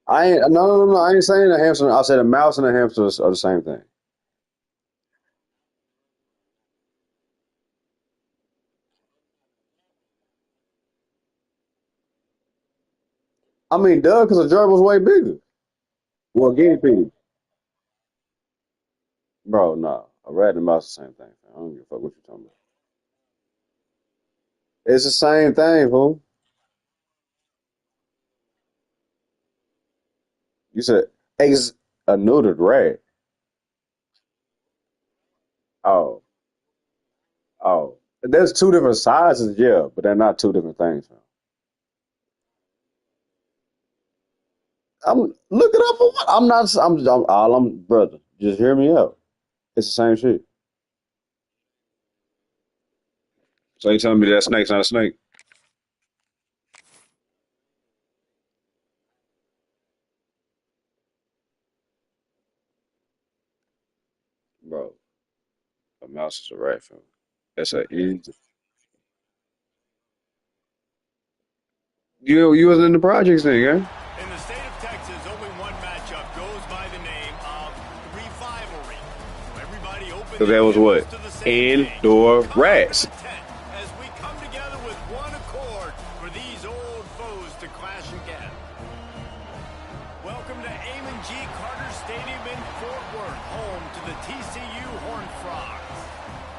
I ain't no. I ain't saying a hamster. I said a mouse and a hamster are the same thing. I mean, duh, because a gerbil was way bigger. Well, guinea pig, bro. Nah, a rat and a mouse the same thing. I don't give a fuck what you talking about. It's the same thing, fool. You said ex a neutered rat. Oh, oh. There's two different sizes, yeah, but they're not two different things. Man. I'm look it up for what? I'm not. I'm all I'm brother. Just hear me out. It's the same shit. So you telling me that snake's not a snake, bro? A mouse is a rat, fool. That's a easy. You was in the projects thing, eh? In the state of Texas, only one matchup goes by the name of rivalry. So everybody So opens that and was goes what to the same game. indoor Come to the rats. tent as we come together with one accord for these old foes to clash again. Welcome to Amon G. Carter Stadium in Fort Worth, home to the TCU Horned Frogs.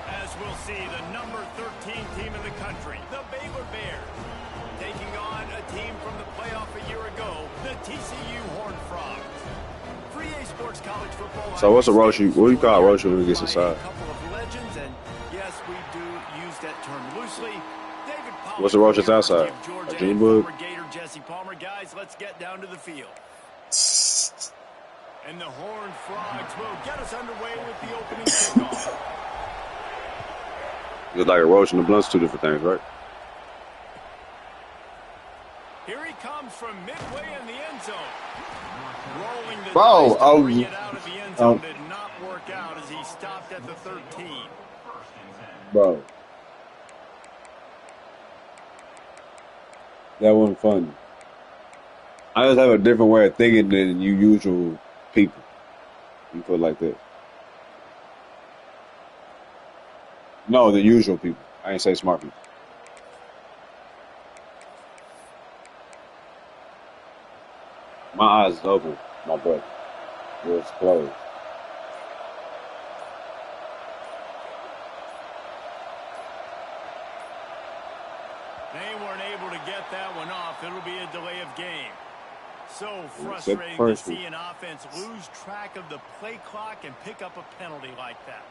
As we'll see, the number 13 team in the country, the Baylor Bears, taking on a team from the playoff a year ago, the TCU Horned Frogs. Free A Sports College Football. So what's a roast? What do you call a roast when it gets A inside? couple of legends, and yes, we do use that term loosely. David What's Pollack a from roast the that's University outside? of A Georgia June and bug? former Gator Jesse Palmer. Guys, let's get down to the field. And the Horned Frogs will get us underway with the opening kickoff. It's like a roast and a blunt's two different things, right? Here he comes from midway in the end zone. Rolling the Bro, dice to bring it out of the end zone did not work out as he stopped at the 13. bro, that wasn't funny. I just have a different way of thinking than you usual people. You put it like that. No, the usual people. I ain't say smart people. My eyes is open, my brother. Yours closed. They weren't able to get that one off. It'll be a delay of game. So Except frustrating to person. see an offense lose track of the play clock and pick up a penalty like that.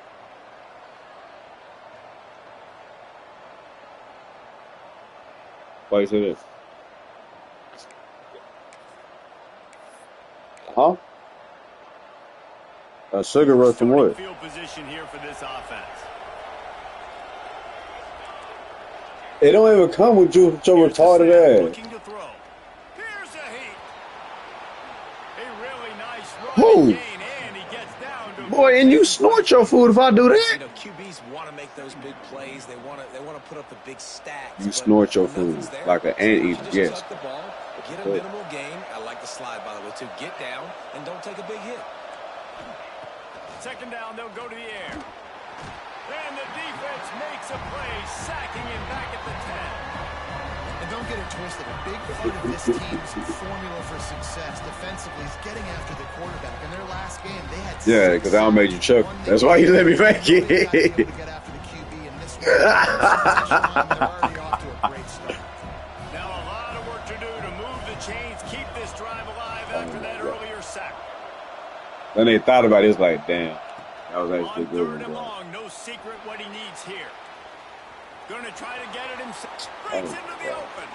Why you say this? Huh? A sugar rush from Starting what? field position here for this offense. It don't even come with you with your Here's the snap, retarded ass. looking to throw. Here's a heat. A really nice run and Who? gain, and he gets down to Boy, and you snort your food if I do You that. know, QBs want to make those big plays. They want to put up the big stacks. You But snort your when food nothing's there, like an sometimes anteater, you just yes. tuck the ball, get a Good. minimal gain. I like the slide, by the way, too. Get down and don't take a big hit. Second down, they'll go to the air. And the defense makes a play, sacking him back at the 10. And don't get it twisted. A big part of this team's formula for success defensively is getting after the quarterback. In their last game, they had Yeah, because I don't make you chuckle. That's why you let me make Really got to be able it. to get after the QB in this one. They're already off to a great start. Now a lot of work to do to move the chains, keep this drive alive after that earlier sack. Then they thought about it, it's like, damn, that was actually On a good third one, and bro. long, no secret what he needs here. Going to try to get it himself. Breaks Oh, into the bro. open.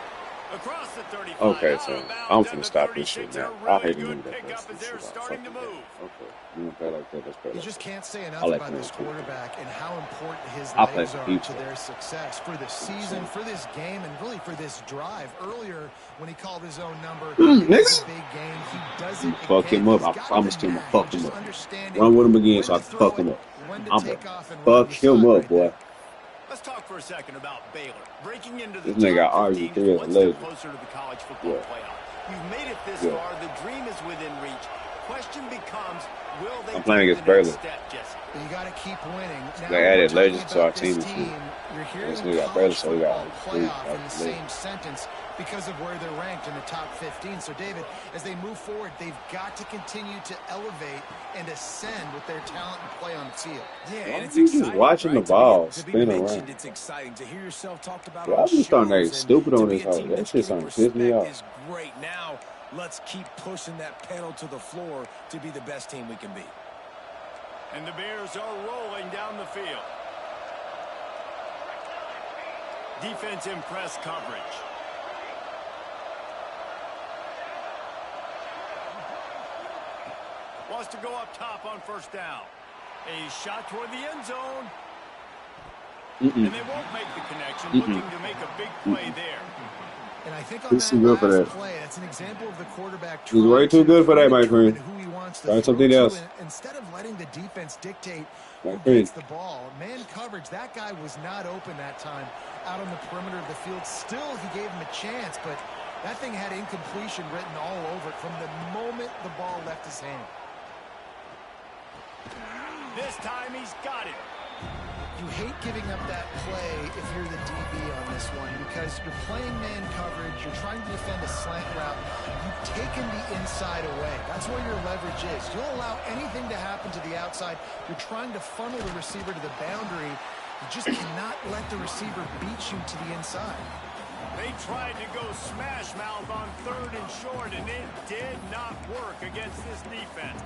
Across the 35. Okay, out so of bounds I'm at finna the stop this 36. shit now. A I really hate to good move that pickup fast. as This they're shit, I starting to fucking hate move. that. Okay, you want to play like that? Let's play You like just that. can't say enough I like about playing this for people. quarterback and how important his I play legs for are people. to their success for the season, for this game, and really for this drive. Earlier, when he called his own number, it was a Nigga, big game. He does you it fuck again. him up. He's I got the promised him to knack of fuck him just up. understanding Run with him again when so I to can throw fuck it, him up. when to I'm gonna take off and run. fuck You saw him it up, right boy. there. Let's talk for a second about Baylor. Breaking into the This nigga top got 15, RG3 as a one step legend. closer to the college football Yeah. playoff. You've made it this Yeah. far. The dream is within reach. Question becomes, will they I'm playing take against the next Baylor. step, Jesse? You got to keep winning. Now, They we're added talking legends to our about this team and shit. team. You're And hearing so we got college Baylor, so we got football three playoff in the legends. same sentence because of where they're ranked in the top 15. So, David, as they move forward, they've got to continue to elevate and ascend with their talent and play on the field. Yeah, Why and are it's you just exciting, watching the right? ball To be spin mentioned, around? it's exciting to hear yourself talked about on Y'all be starting to shows, get and stupid to on be this a hoe. team That that's shit getting starting to piss me respect off. is great. Now, let's keep pushing that pedal to the floor to be the best team we can be. And the Bears are rolling down the field. Defense in press coverage. Wants to go up top on first down. A shot toward the end zone. And they won't make the connection, looking to make a big play there. And I think on He's that too good for last that. play, that's an example of the quarterback He's way trying too to good for that, my determine friend. who he wants to Try throw something to, else. and instead of letting the defense dictate My who friend. gets the ball. Man coverage, that guy was not open that time out on the perimeter of the field. Still, he gave him a chance, but that thing had incompletion written all over it from the moment the ball left his hand. This time he's got it. You hate giving up that play if you're the DB on this one because you're playing man coverage, you're trying to defend a slant route, you've taken the inside away. That's where your leverage is. You'll allow anything to happen to the outside. You're trying to funnel the receiver to the boundary. You just cannot let the receiver beat you to the inside. They tried to go smash mouth on third and short, and it did not work against this defense.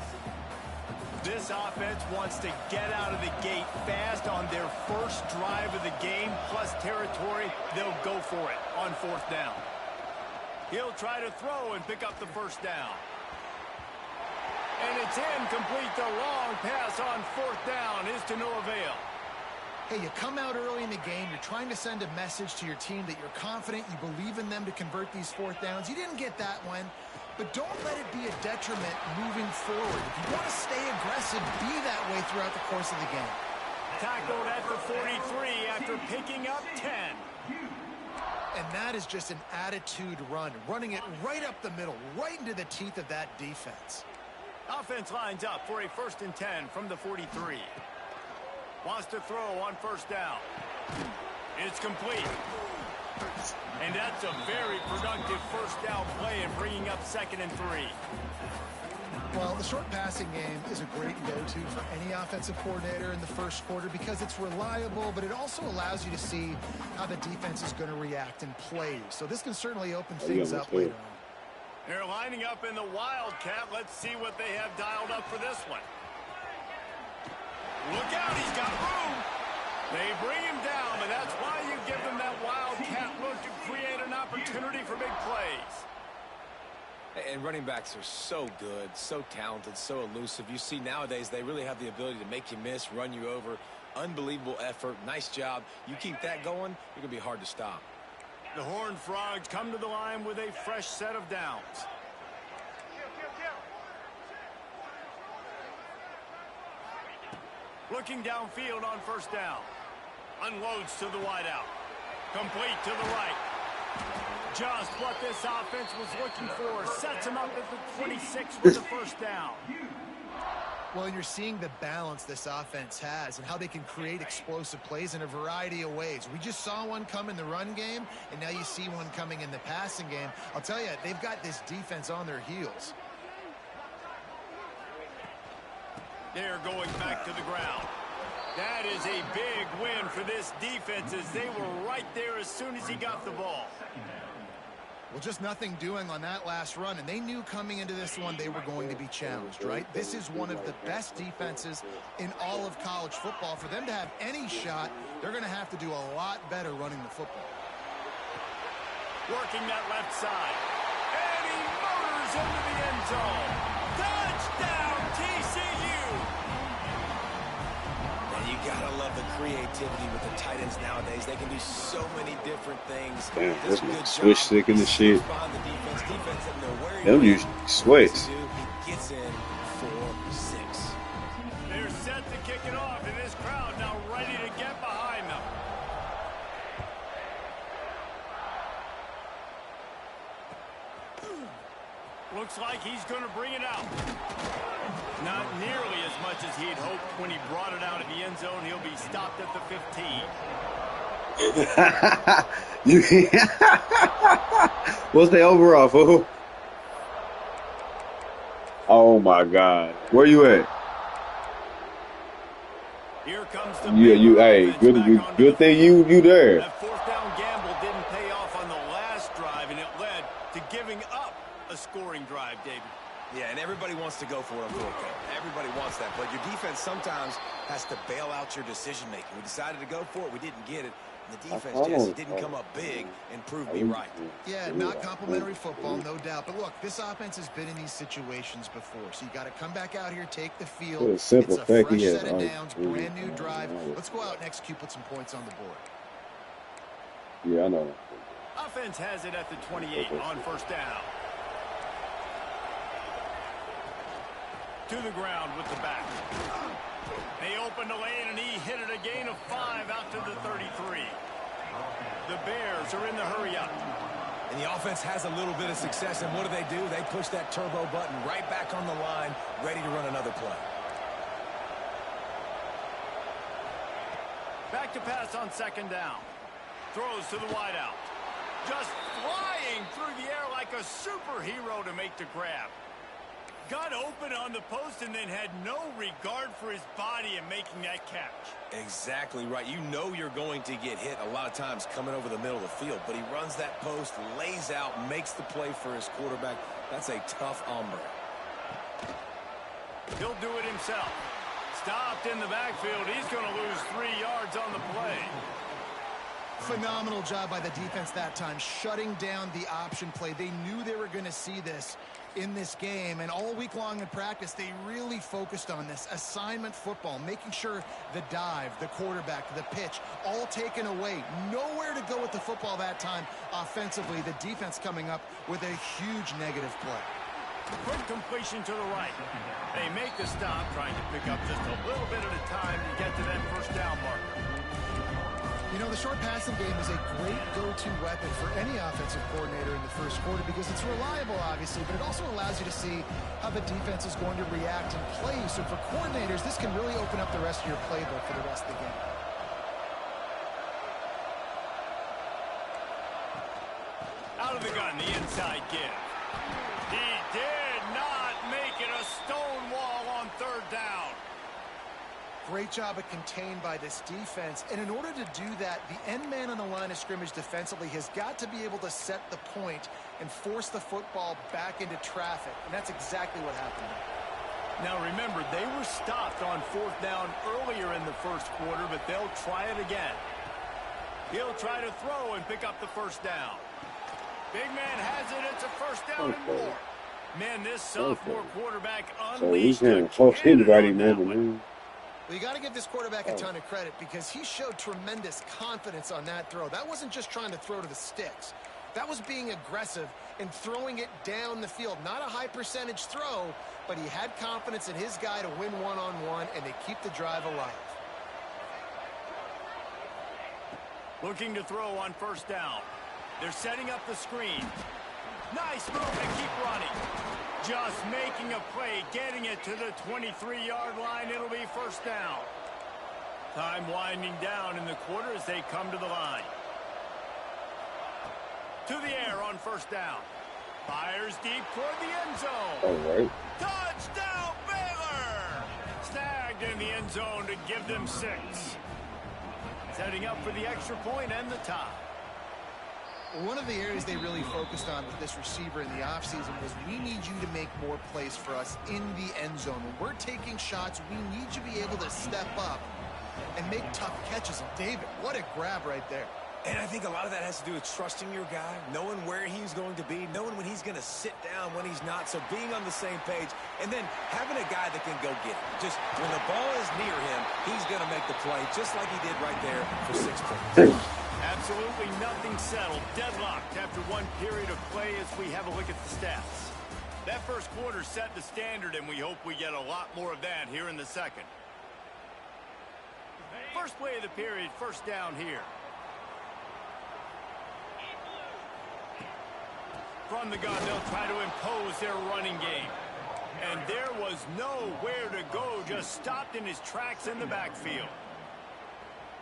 This offense wants to get out of the gate fast on their first drive of the game, plus territory. They'll go for it on fourth down. He'll try to throw and pick up the first down. And it's incomplete. The long pass on fourth down is to no avail. Hey, you come out early in the game, you're trying to send a message to your team that you're confident, you believe in them to convert these fourth downs. You didn't get that one, but don't let it be a detriment moving forward. If you want to stay aggressive, be that way throughout the course of the game. Tackled at the 43 after picking up 10. And that is just an attitude run, running it right up the middle, right into the teeth of that defense. Offense lines up for a 1st and 10 from the 43. Wants to throw on first down. It's complete. And that's a very productive first down play in bringing up 2nd and 3. Well, the short passing game is a great go-to for any offensive coordinator in the first quarter because it's reliable, but it also allows you to see how the defense is going to react and play. So this can certainly open things up later on. They're lining up in the Wildcat. Let's see what they have dialed up for this one. Look out, he's got room. They bring him down, but that's why you give them that Wildcat look to create an opportunity for big plays. And running backs are so good, so talented, so elusive. You see nowadays they really have the ability to make you miss, run you over. Unbelievable effort. Nice job. You keep that going, you're going to be hard to stop. The Horned Frogs come to the line with a fresh set of downs. Looking downfield on first down. Unloads to the wideout. Complete to the right. Just what this offense was looking for. Sets him up at the 26 with the first down. Well, you're seeing the balance this offense has and how they can create explosive plays in a variety of ways. We just saw one come in the run game, and now you see one coming in the passing game. I'll tell you, they've got this defense on their heels. They're going back to the ground. That is a big win for this defense as they were right there as soon as he got the ball. Well, just nothing doing on that last run, and they knew coming into this one they were going to be challenged, right? This is one of the best defenses in all of college football. For them to have any shot, they're going to have to do a lot better running the football. Working that left side. And he motors into the end zone. Touchdown, TCU! And you gotta love the creativity with the tight ends nowadays. They can do so many different things. Damn, Does this a good man switch job. stick in the He shit. sits behind the defense. Defense doesn't know where he Them is. usually switch. He gets in for 6. They're set to kick it off, and this crowd now ready to get behind them. Looks like he's going to bring it out. Not nearly as much as he'd hoped when he brought it out in the end zone. He'll be stopped at the 15. What's the overall, fool? Oh my God. Where you at? Here comes the Hey, good thing you there. That fourth down gamble didn't pay off on the last drive, and it led to giving up a scoring drive, David. Yeah, and everybody wants to go for it on fourth down. Everybody wants that, but your defense sometimes has to bail out your decision-making. We decided to go for it. We didn't get it. And the defense, Jesse, didn't come up big and prove me right. Yeah, not complimentary football, no doubt. But look, this offense has been in these situations before, so you got to come back out here, take the field. It's a fresh set of downs, brand new drive. Let's go out and execute, put some points on the board. Yeah, I know. Offense has it at the 28 on first down. To the ground with the back. They opened the lane, and he hit it a gain of 5 out to the 33. The Bears are in the hurry-up. And the offense has a little bit of success, and what do? They push that turbo button right back on the line, ready to run another play. Back to pass on second down. Throws to the wideout. Just flying through the air like a superhero to make the grab. Got open on the post and then had no regard for his body in making that catch. Exactly right. You know you're going to get hit a lot of times coming over the middle of the field, but he runs that post, lays out, makes the play for his quarterback. That's a tough hombre. He'll do it himself. Stopped in the backfield. He's going to lose 3 yards on the play. Phenomenal job by the defense that time, shutting down the option play. They knew they were going to see this in this game, and all week long in practice, they really focused on this assignment football, making sure the dive, the quarterback, the pitch, all taken away. Nowhere to go with the football that time offensively. The defense coming up with a huge negative play. Quick completion to the right. They make the stop, trying to pick up just a little bit at a time to get to that first down marker. You know, the short passing game is a great go-to weapon for any offensive coordinator in the first quarter because it's reliable, obviously, but it also allows you to see how the defense is going to react and play. So for coordinators, this can really open up the rest of your playbook for the rest of the game. Out of the gun, the inside give. He did not make it a stone wall on third down. Great job of contained by this defense. And in order to do that, the end man on the line of scrimmage defensively has got to be able to set the point and force the football back into traffic. And that's exactly what happened. Now remember, they were stopped on fourth down earlier in the first quarter, but they'll try it again. He'll try to throw and pick up the first down. Big man has it. It's a first down and more. Man, this sophomore quarterback unleashed a cannon on that one. Well, you got to give this quarterback a ton of credit because he showed tremendous confidence on that throw. That wasn't just trying to throw to the sticks. That was being aggressive and throwing it down the field. Not a high percentage throw, but he had confidence in his guy to win one-on-one and to keep the drive alive. Looking to throw on first down. They're setting up the screen. Nice move and keep running. Just making a play, getting it to the 23-yard line. It'll be first down. Time winding down in the quarter as they come to the line. To the air on first down. Fires deep toward the end zone. All right. Touchdown, Baylor! Snagged in the end zone to give them 6. Setting up for the extra point and the tie. One of the areas they really focused on with this receiver in the offseason was we need you to make more plays for us in the end zone. When we're taking shots, we need you to be able to step up and make tough catches. And David, what a grab right there. And I think a lot of that has to do with trusting your guy, knowing where he's going to be, knowing when he's going to sit down, when he's not. So being on the same page, and then having a guy that can go get it. Just when the ball is near him, he's going to make the play, just like he did right there for 6 points. Absolutely nothing settled. Deadlocked after one period of play as we have a look at the stats. That first quarter set the standard, and we hope we get a lot more of that here in the second. First play of the period, first down here. From the gun, they'll try to impose their running game. And there was nowhere to go, just stopped in his tracks in the backfield.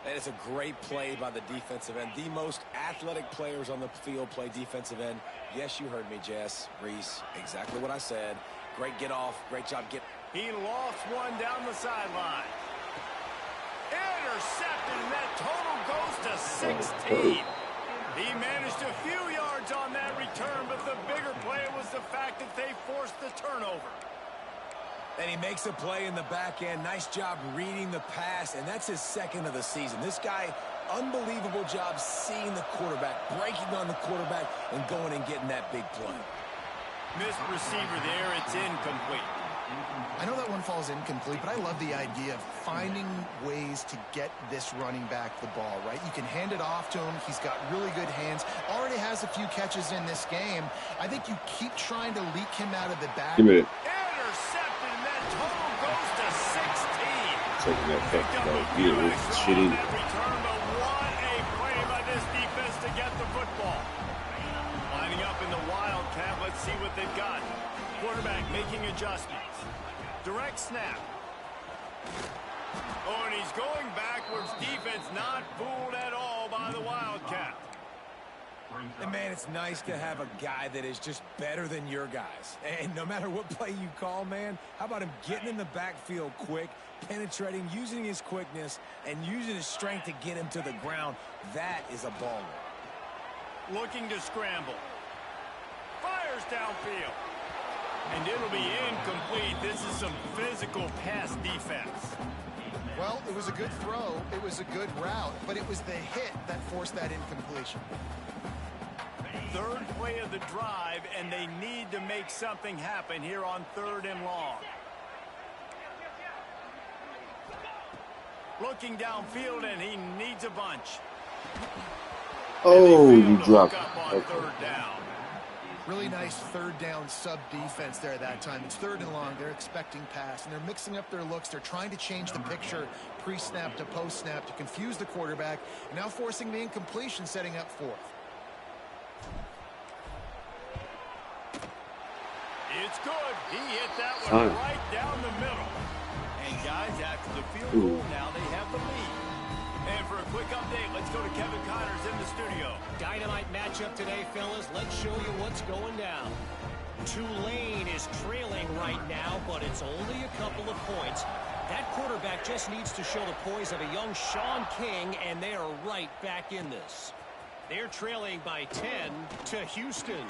And it's a great play by the defensive end. The most athletic players on the field play defensive end. Yes, you heard me, Jess, Reese. Exactly what I said. Great get off. Great job get. He lost one down the sideline. Intercepted, and that total goes to 16. He managed a few yards on that return, but the bigger play was the fact that they forced the turnover. And he makes a play in the back end. Nice job reading the pass, and that's his second of the season. This guy, unbelievable job seeing the quarterback, breaking on the quarterback, and going and getting that big play. Missed receiver there. It's incomplete. I know that one falls incomplete, but I love the idea of finding ways to get this running back the ball, right? You can hand it off to him. He's got really good hands. Already has a few catches in this game. I think you keep trying to leak him out of the back. Give me it. Intercepted, and that total goes to 16. Taking that back to that gear with shit in it. Return, but what a play by this defense to get the football. Lining up in the Wildcat. Let's see what they've got. Quarterback making adjustments. Direct snap. Oh, and he's going backwards. Defense not fooled at all by the Wildcat. And, man, it's nice to have a guy that is just better than your guys. And no matter what play you call, man, how about him getting in the backfield quick, penetrating, using his quickness, and using his strength to get him to the ground? That is a baller. Looking to scramble. Fires downfield. And it'll be incomplete. This is some physical pass defense. Well, it was a good throw. It was a good route, but it was the hit that forced that incompletion. Third play of the drive, and they need to make something happen here on 3rd and long. Looking downfield, and he needs a bunch. Oh, you dropped it. Up on 3rd down. Really nice 3rd down sub defense there that time. It's 3rd and long. They're expecting pass, and they're mixing up their looks. They're trying to change the picture pre-snap to post-snap to confuse the quarterback, now forcing the incompletion, setting up 4th. It's good. He hit that one right down the middle. And guys, after the field goal, now they have the lead. And for a quick update, let's go to Kevin Connors in the studio. Dynamite matchup today, fellas. Let's show you what's going down. Tulane is trailing right now, but it's only a couple of points. That quarterback just needs to show the poise of a young Sean King, and they are right back in this. They're trailing by 10 to Houston.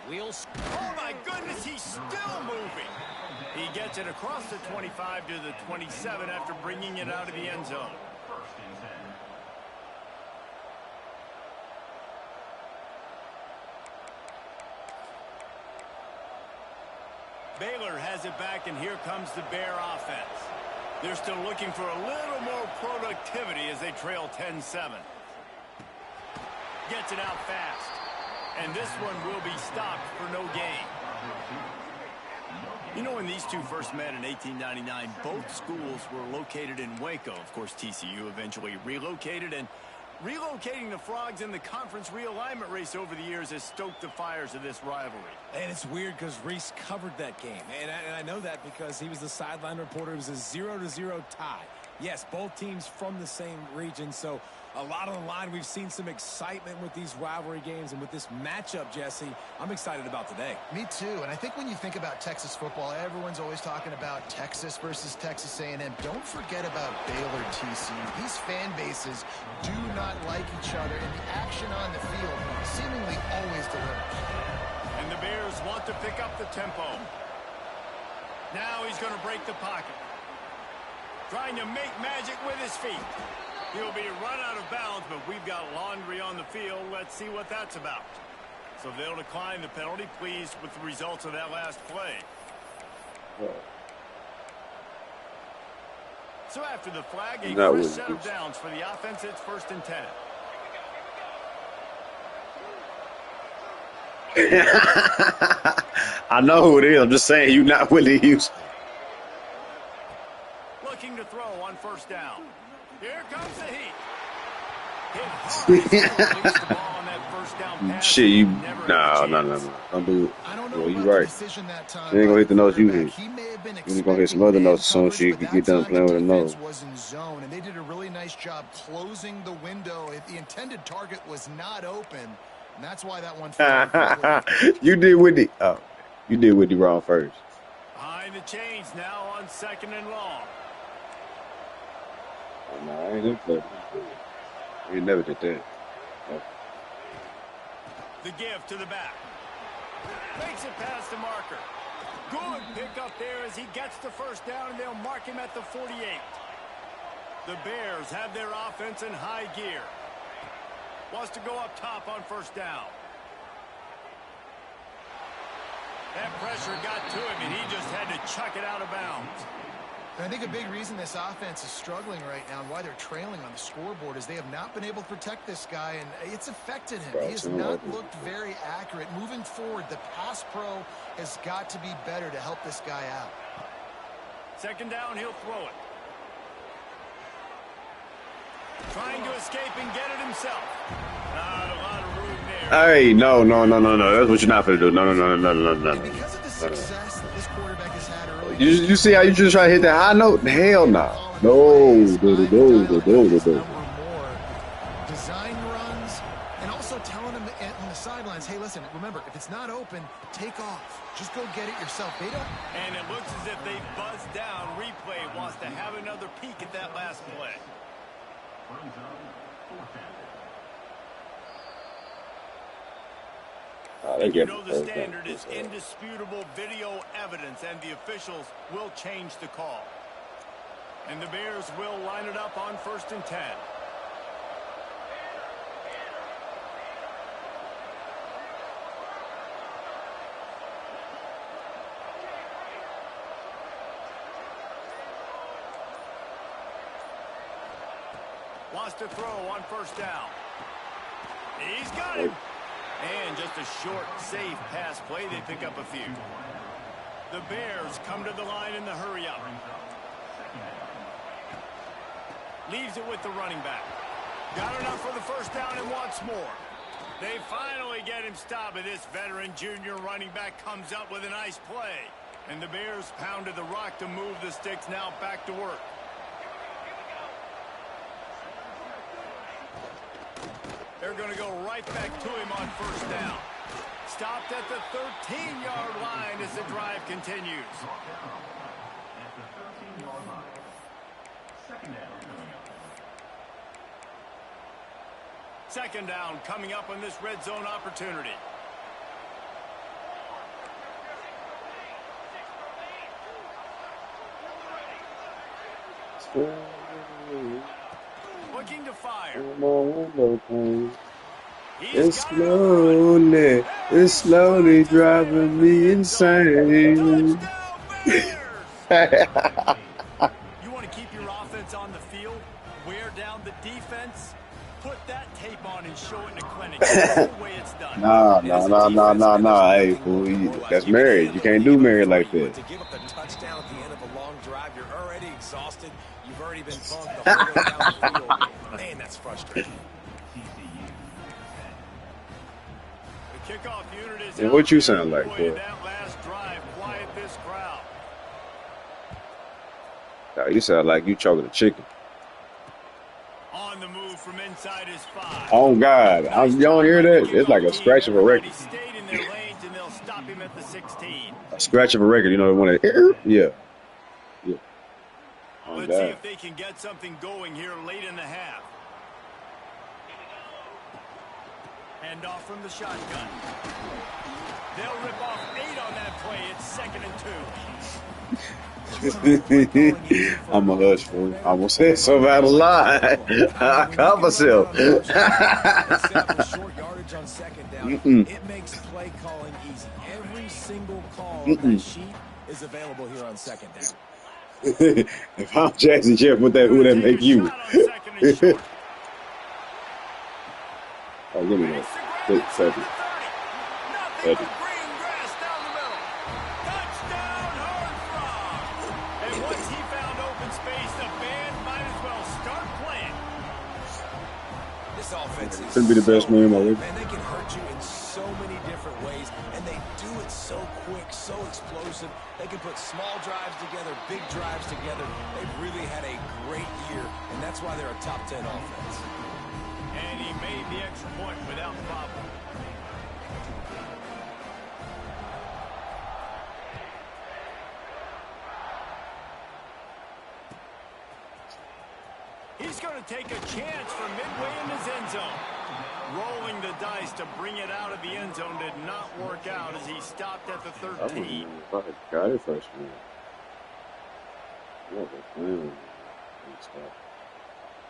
Wheels. Oh, my goodness, he's still moving. He gets it across the 25 to the 27 after bringing it out of the end zone. Baylor has it back, and here comes the Bear offense. They're still looking for a little more productivity as they trail 10-7. Gets it out fast. And this one will be stopped for no gain. You know, when these two first met in 1899, both schools were located in Waco. Of course, TCU eventually relocated, and relocating the Frogs in the conference realignment race over the years has stoked the fires of this rivalry. And it's weird because Reese covered that game. And I know that because he was the sideline reporter. It was a 0-0 tie. Yes, both teams from the same region, so a lot on the line. We've seen some excitement with these rivalry games, and with this matchup, Jesse, I'm excited about today. Me too, and I think when you think about Texas football, everyone's always talking about Texas versus Texas A&M. Don't forget about Baylor TCU. These fan bases do not like each other, and the action on the field seemingly always delivers. And the Bears want to pick up the tempo. Now he's going to break the pocket. Trying to make magic with his feet. He'll be run out of bounds, but we've got laundry on the field. Let's see what that's about. So they'll decline the penalty. Pleased with the results of that last play. So after the flag, a fresh set of downs for the offense. It's 1st and 10. I know who it is. I'm just saying you're not Willie Houston. Looking to throw on 1st down. Here comes the heat. Hit hard. Release the ball on that 1st down pass Shit, you and never had nah, a nah, nah, chance. nah. Don't do it. I don't know Well, you about the right. decision that time. She ain't gonna hit the notes you hit. He may have been You gonna hit some expecting other man notes as soon as coverage, she but get that done time playing the with a defense nose. was in zone, and they did a really nice job closing the window. The intended target was not open, and that's why that one felt incomplete. You did Whitney. Oh, you did Whitney wrong first. Behind the chains now on 2nd and long. Oh, no, I ain't never played. We never did that. No. The give to the back. Makes it past the marker. Good pickup there as he gets the first down, and they'll mark him at the 48. The Bears have their offense in high gear. Wants to go up top on 1st down. That pressure got to him, and he just had to chuck it out of bounds. I think a big reason this offense is struggling right now and why they're trailing on the scoreboard is they have not been able to protect this guy, and it's affected him. He has not looked very accurate. Moving forward, the pass pro has got to be better to help this guy out. 2nd down, he'll throw it. Trying to escape and get it himself. Not a lot of room there. Hey, no. That's what you're not gonna do. No. And because of the success that this quarterback has had early, You see how you just try to hit that high note? Hell no. No. Design runs and also telling him on the sidelines, hey, listen, remember, if it's not open, take off. Just go get it yourself. They don't. And it looks as if they buzzed down. Replay wants to have another peek at that last play. You know the standard is indisputable video evidence, and the officials will change the call. And the Bears will line it up on 1st and 10. Wants to throw on 1st down. He's got him. And just a short, safe pass play. They pick up a few. The Bears come to the line in the hurry-up. Leaves it with the running back. Got enough for the 1st down and wants more. They finally get him stopped, and this veteran junior running back comes up with a nice play. And the Bears pounded the rock to move the sticks, now back to work. They're going to go right back to him on 1st down. Stopped at the 13-yard line as the drive continues. Second down coming up on this red zone opportunity. Looking to fire. It's slowly driving me insane. You want to keep your offense on the field, wear down the defense, put that tape on and show it in a clinic. That's the way it's done. Nah. Hey, fool, that's married. You can't do married like that. To give up the touchdown at the end of a long drive, you're already exhausted. You've already been bumped the whole way down the field. Man, that's frustrating. The kickoff unit is And what you sound like, boy? boy? That last drive, quiet this crowd. Nah, you sound like you choking a chicken. On the move from inside his 5. Oh God, you don't hear that? It's like a scratch of a record. Stayed in their lanes, and they'll stop him at the 16. A scratch of a record. You know the one that, yeah. Oh, Let's see if they can get something going here late in the half. Hand off from the shotgun. They'll rip off 8 on that play. It's 2nd and 2. I'm a hush, fool. I almost said something out of line. I caught myself. Short yardage on 2nd down. It makes play calling easy. Every single call on that sheet is available here on 2nd down. If I'm Jackson Jeff, what that make you? Oh, give me that. 30. Green grass down the middle. Touchdown, Horned Frogs. And once he found open space, the band might as well start playing. This offense is Couldn't be the best man already. Man, they can hurt hurt you in so many different ways, and they do it so quick, so explosive. They can put small drives together, big drives together. They've really had a great year, and that's why they're a top 10 offense. And he made the extra point without problem. He's going to take a chance from midway in his end zone. Rolling the dice to bring it out of the end zone did not work out as he stopped at the 13. I got it first, man. Yeah, they're playing.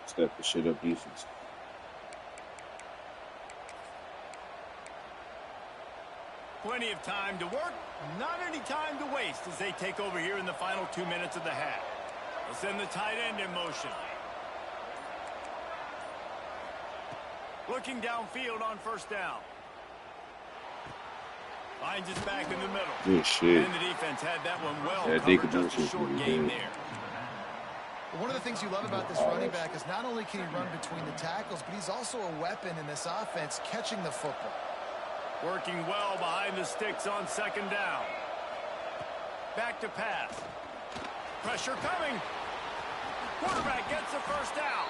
Step the shit up defense. Plenty of time to work, not any time to waste as they take over here in the final 2 minutes of the half. They'll send the tight end in motion. Looking downfield on first down. Finds his back in the middle. Good shit. And the defense had that one well Yeah, covered, just a short gain there. One of the things you love about this running back is not only can he run between the tackles, but he's also a weapon in this offense catching the football. Working well behind the sticks on second down. Back to pass. Pressure coming. Quarterback gets the first down.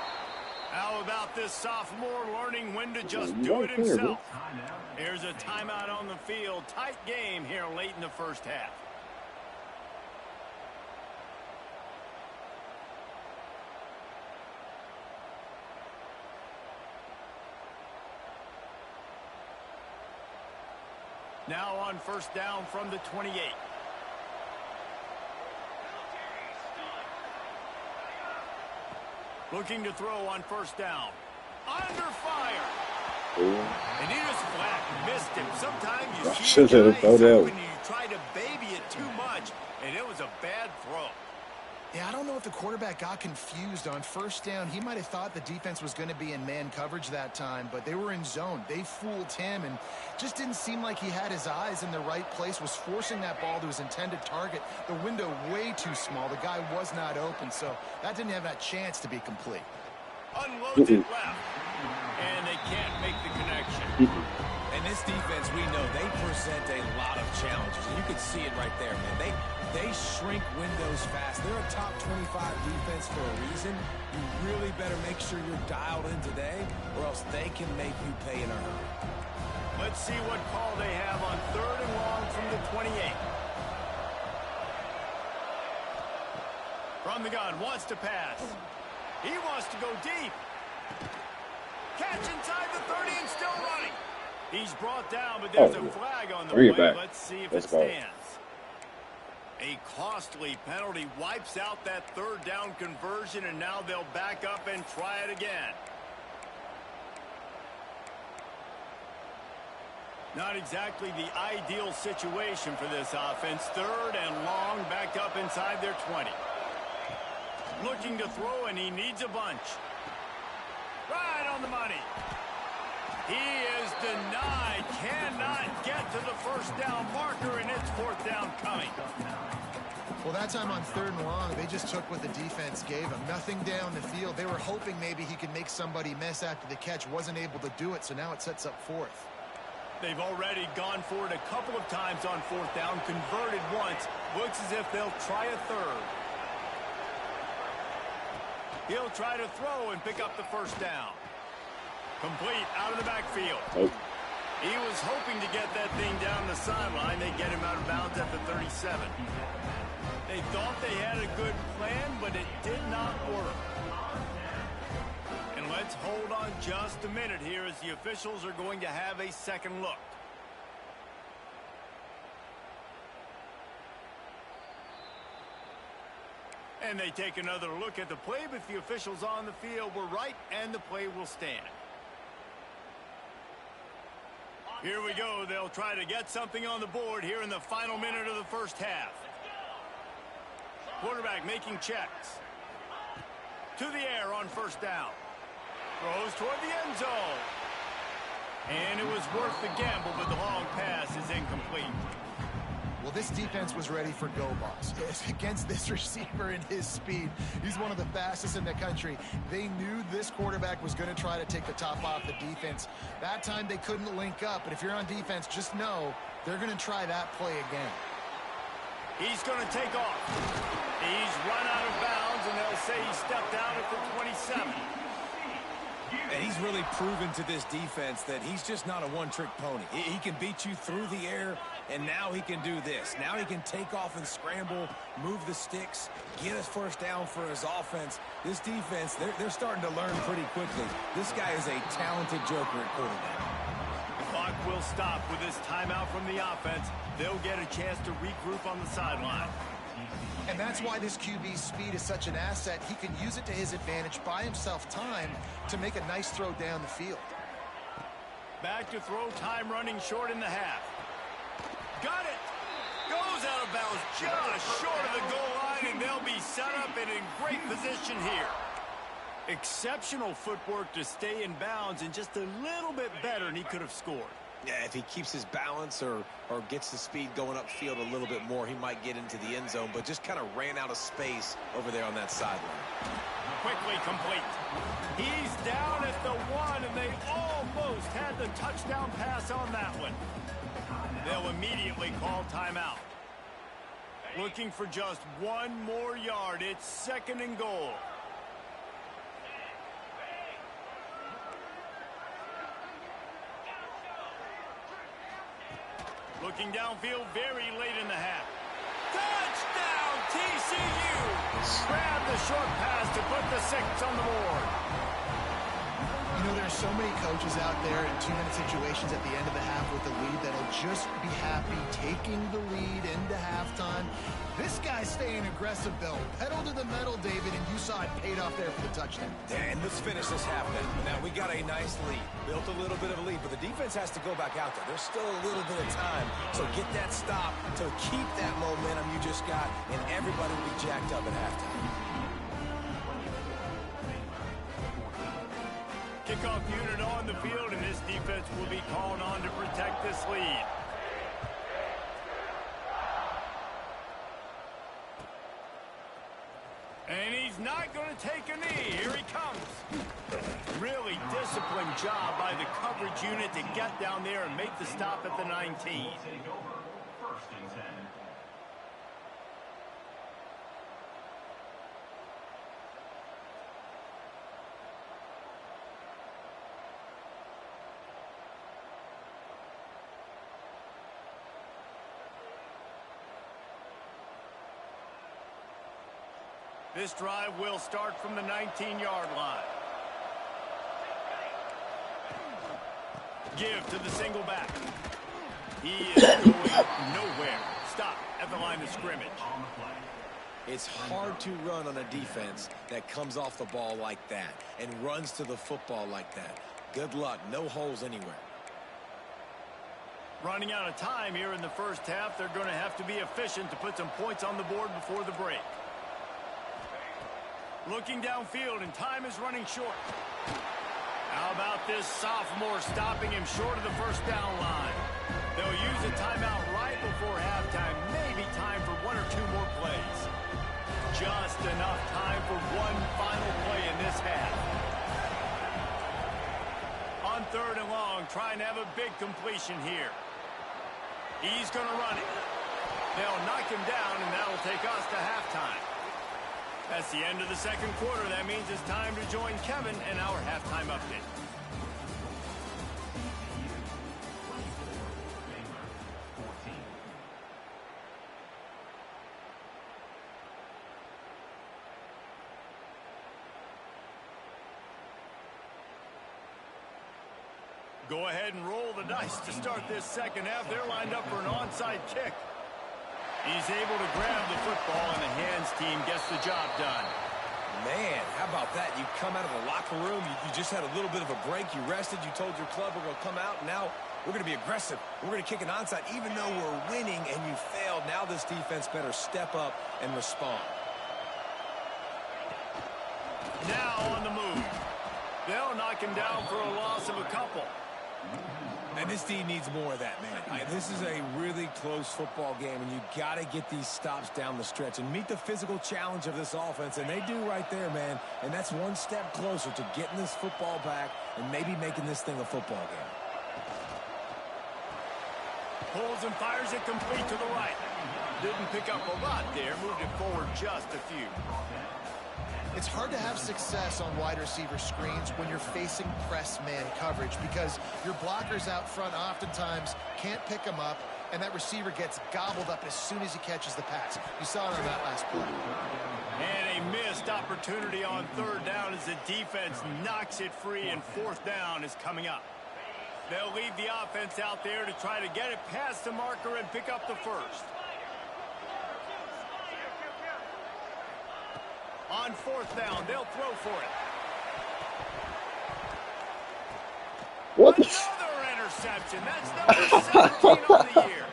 How about this sophomore learning when to just do it himself? Here's a timeout on the field. Tight game here late in the first half. Now on first down from the 28. Looking to throw on first down. Under fire. And he just flat missed him. Sometimes you see a guy when you try to baby it too much, and it was a bad throw. Yeah, I don't know if the quarterback got confused on first down. He might have thought the defense was going to be in man coverage that time, but they were in zone. They fooled him and just didn't seem like he had his eyes in the right place, was forcing that ball to his intended target. The window way too small. The guy was not open, so that didn't have that chance to be complete. Unloads it left, and they can't make the connection. And this defense, we know, they present a lot of challenges. And you can see it right there, man. They shrink windows fast. They're a top 25 defense for a reason. You really better make sure you're dialed in today, or else they can make you pay in a hurry. Let's see what call they have on third and long from the 28. From the gun, wants to pass. He wants to go deep. Catch inside the 30 and still running. He's brought down, but there's a flag on the play. Let's see if it stands. A costly penalty wipes out that third down conversion, and now they'll back up and try it again. Not exactly the ideal situation for this offense. Third and long, backed up inside their 20. Looking to throw, and he needs a bunch. Right on the money. He is denied. Cannot get to the first down marker, and it's fourth down coming. Well, that time on third and long, they just took what the defense gave him. Nothing down the field. They were hoping maybe he could make somebody miss after the catch. Wasn't able to do it, so now it sets up fourth. They've already gone for it a couple of times on fourth down, converted once. Looks as if they'll try a third. He'll try to throw and pick up the first down. Complete out of the backfield. He was hoping to get that thing down the sideline. They get him out of bounds at the 37. They thought they had a good plan, but it did not work. And let's hold on just a minute here as the officials are going to have a second look. And they take another look at the play, but the officials on the field were right, and the play will stand. Here we go. They'll try to get something on the board here in the final minute of the first half. Quarterback making checks. To the air on first down. Throws toward the end zone. And it was worth the gamble, but the long pass is incomplete. Well, this defense was ready for go balls. Against this receiver and his speed, he's one of the fastest in the country. They knew this quarterback was going to try to take the top off the defense. That time they couldn't link up, but if you're on defense, just know they're going to try that play again. He's going to take off. He's run out of bounds, and they'll say he stepped out at the 27. And he's really proven to this defense that he's just not a one-trick pony. He can beat you through the air, and now he can do this. Now he can take off and scramble, move the sticks, get us first down for his offense. This defense, they're starting to learn pretty quickly. This guy is a talented joker at quarterback. The clock will stop with this timeout from the offense. They'll get a chance to regroup on the sideline. And that's why this QB's speed is such an asset. He can use it to his advantage, buy himself time to make a nice throw down the field. Back to throw, time running short in the half. Got it! Goes out of bounds just short of the goal line, and they'll be set up and in great position here. Exceptional footwork to stay in bounds, and just a little bit better, and he could have scored. Yeah, if he keeps his balance or gets the speed going upfield a little bit more, he might get into the end zone, but just kind of ran out of space over there on that sideline. Quickly complete. He's down at the 1, and they almost had the touchdown pass on that one. They'll immediately call timeout. Looking for just one more yard. It's 2nd and goal. Looking downfield very late in the half. Touchdown, TCU! Grab the short pass to put the 6 on the board. You know, there's so many coaches out there in 2-minute situations at the end of the half with the lead that'll just be happy taking the lead into halftime. This guy's staying aggressive, though. Pedal to the metal, David, and you saw it paid off there for the touchdown. And let's finish this half then. Now, we got a nice lead. Built a little bit of a lead, but the defense has to go back out there. There's still a little bit of time. So get that stop to keep that momentum you just got, and everybody will be jacked up at halftime. Kickoff unit on the field, and this defense will be called on to protect this lead. And he's not going to take a knee. Here he comes. Really disciplined job by the coverage unit to get down there and make the stop at the 19. This drive will start from the 19-yard line. Give to the single back. He is going nowhere. Stop at the line of scrimmage. It's hard to run on a defense that comes off the ball like that and runs to the football like that. Good luck. No holes anywhere. Running out of time here in the first half. They're going to have to be efficient to put some points on the board before the break. Looking downfield, and time is running short. How about this sophomore stopping him short of the first down line? They'll use a timeout right before halftime. Maybe time for 1 or 2 more plays. Just enough time for one final play in this half. On 3rd and long, trying to have a big completion here. He's going to run it. They'll knock him down, and that'll take us to halftime. That's the end of the second quarter. That means it's time to join Kevin in our halftime update. Go ahead and roll the dice to start this second half. They're lined up for an onside kick. He's able to grab the football, and the hands team gets the job done. Man, how about that? You come out of the locker room, you just had a little bit of a break, you rested, you told your club we're going to come out, and now we're going to be aggressive. We're going to kick an onside. Even though we're winning and you failed, now this defense better step up and respond. Now on the move. They'll knock him down for a loss of a couple. And this team needs more of that, man. This is a really close football game, and you got to get these stops down the stretch and meet the physical challenge of this offense, and they do right there, man. And that's one step closer to getting this football back and maybe making this thing a football game. Pulls and fires it complete to the right. Didn't pick up a lot there, moved it forward just a few. It's hard to have success on wide receiver screens when you're facing press man coverage because your blockers out front oftentimes can't pick them up, and that receiver gets gobbled up as soon as he catches the pass. You saw it on that last play. And a missed opportunity on third down as the defense knocks it free, and fourth down is coming up. They'll leave the offense out there to try to get it past the marker and pick up the first. On fourth down, they'll throw for it. What? Another interception. That's number 17 on the year.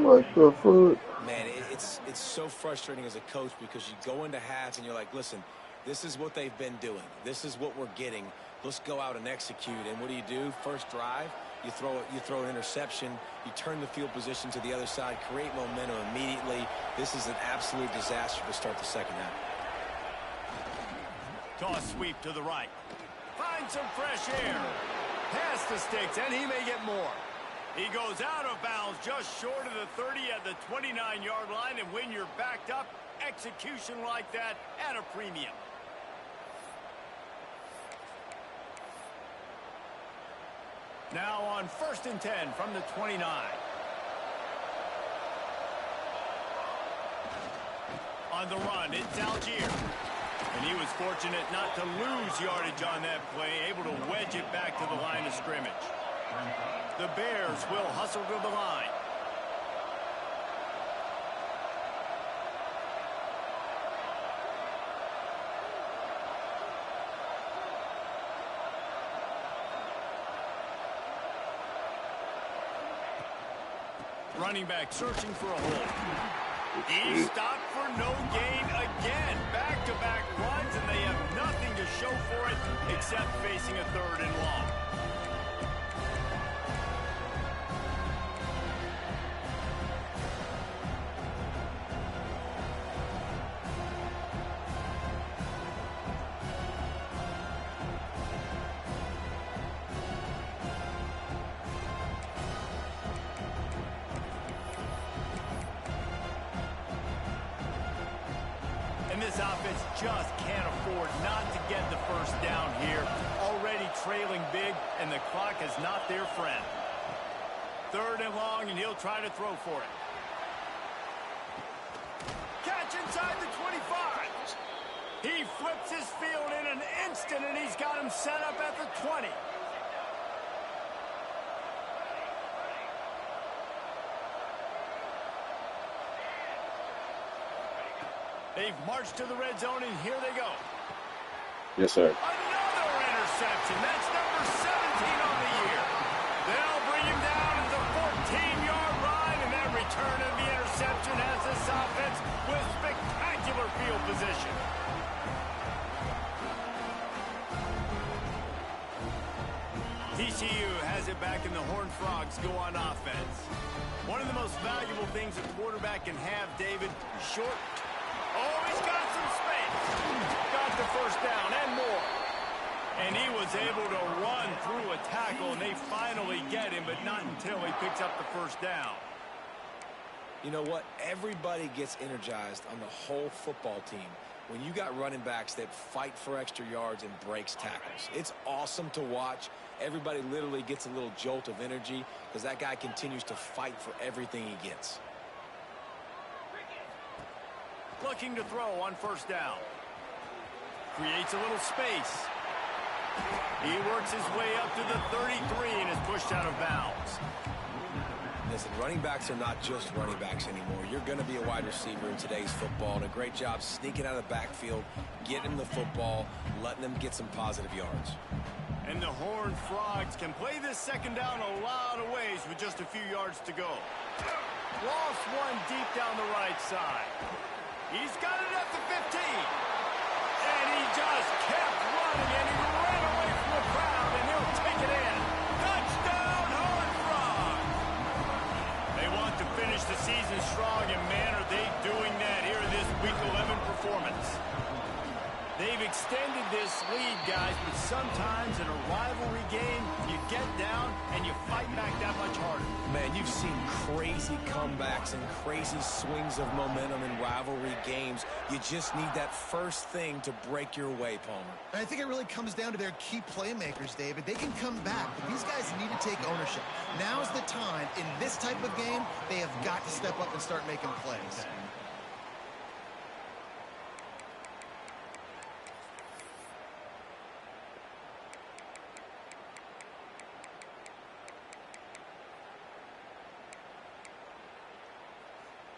What the fuck? Man, it's so frustrating as a coach because you go into half and you're like, listen, this is what they've been doing. This is what we're getting. Let's go out and execute. And what do? First drive, you throw an interception, you turn the field position to the other side, create momentum immediately. This is an absolute disaster to start the second half. Toss sweep to the right. Find some fresh air. Pass the sticks, and he may get more. He goes out of bounds just short of the 30 at the 29-yard line, and when you're backed up, execution like that at a premium. Now on 1st and 10 from the 29. On the run, it's Algier. And he was fortunate not to lose yardage on that play, able to wedge it back to the line of scrimmage. The Bears will hustle to the line. Running back searching for a hole. He stopped for no gain again. Back-to-back runs, and they have nothing to show for it except facing a third and long. And this offense just can't afford not to get the first down here. Already trailing big, and the clock is not their friend. Third and long, and he'll try to throw for it. Catch inside the 25. He flips his field in an instant, and he's got him set up at the 20. They've marched to the red zone, and here they go. Yes, sir. Another interception. That's number 17 on the year. They'll bring him down at the 14-yard line, and that return of the interception has this offense with spectacular field position. TCU has it back, and the Horned Frogs go on offense. One of the most valuable things a quarterback can have, David, short. Oh, he's got some space. Got the first down and more. And he was able to run through a tackle, and they finally get him, but not until he picks up the first down. You know what? Everybody gets energized on the whole football team when you got running backs that fight for extra yards and breaks tackles. It's awesome to watch. Everybody literally gets a little jolt of energy because that guy continues to fight for everything he gets. Looking to throw on first down. Creates a little space. He works his way up to the 33 and is pushed out of bounds. Listen, running backs are not just running backs anymore. You're going to be a wide receiver in today's football, and a great job sneaking out of the backfield, getting him the football, letting them get some positive yards. And the Horned Frogs can play this second down a lot of ways with just a few yards to go. Lost one deep down the right side. He's got it at the 15. And he just kept running, and he ran away from the crowd, and he'll take it in. finish the season strong, and man, are they doing that here in this Week 11 performance. They've extended this lead, guys, but sometimes in a rivalry game, you get down and you fight back that much harder. Man, you've seen crazy comebacks and crazy swings of momentum in rivalry games. You just need that first thing to break your way, Palmer. And I think it really comes down to their key playmakers, David. They can come back, but these guys need to take ownership. Now's the time. In this type of game, they have got to step up and start making plays.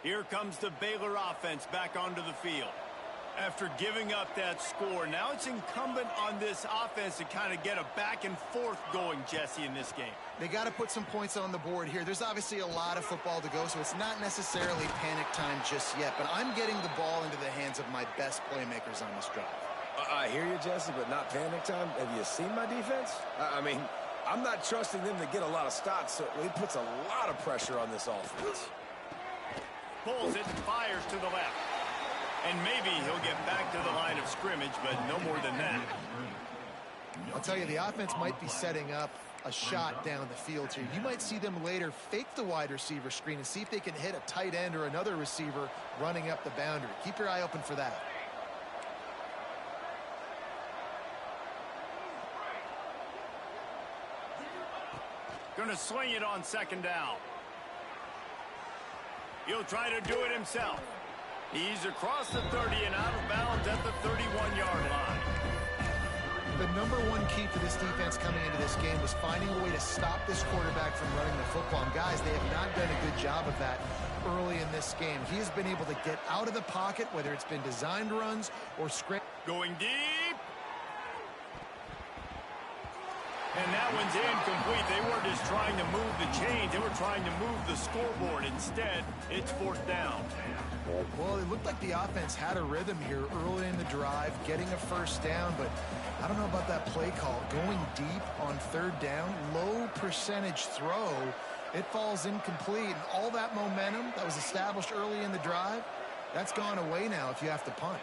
Here comes the Baylor offense back onto the field. After giving up that score, now it's incumbent on this offense to kind of get a back and forth going, Jesse, in this game. They got to put some points on the board here. There's obviously a lot of football to go, so it's not necessarily panic time just yet, but I'm getting the ball into the hands of my best playmakers on this drive. I hear you, Jesse, but not panic time. Have you seen my defense? I mean, I'm not trusting them to get a lot of stops, so he puts a lot of pressure on this offense. Pulls it and fires to the left. And maybe he'll get back to the line of scrimmage, but no more than that. I'll tell you, the offense might be setting up a shot down the field here. You might see them later fake the wide receiver screen and see if they can hit a tight end or another receiver running up the boundary. Keep your eye open for that. Going to swing it on second down. He'll try to do it himself. He's across the 30 and out of bounds at the 31-yard line. The number one key for this defense coming into this game was finding a way to stop this quarterback from running the football. And guys, they have not done a good job of that early in this game. He has been able to get out of the pocket, whether it's been designed runs or script. Going deep. And that one's incomplete. They weren't just trying to move the chains. They were trying to move the scoreboard. Instead, it's fourth down. Well, it looked like the offense had a rhythm here early in the drive, getting a first down, but I don't know about that play call. Going deep on third down, low percentage throw, it falls incomplete. And all that momentum that was established early in the drive, that's gone away now if you have to punt.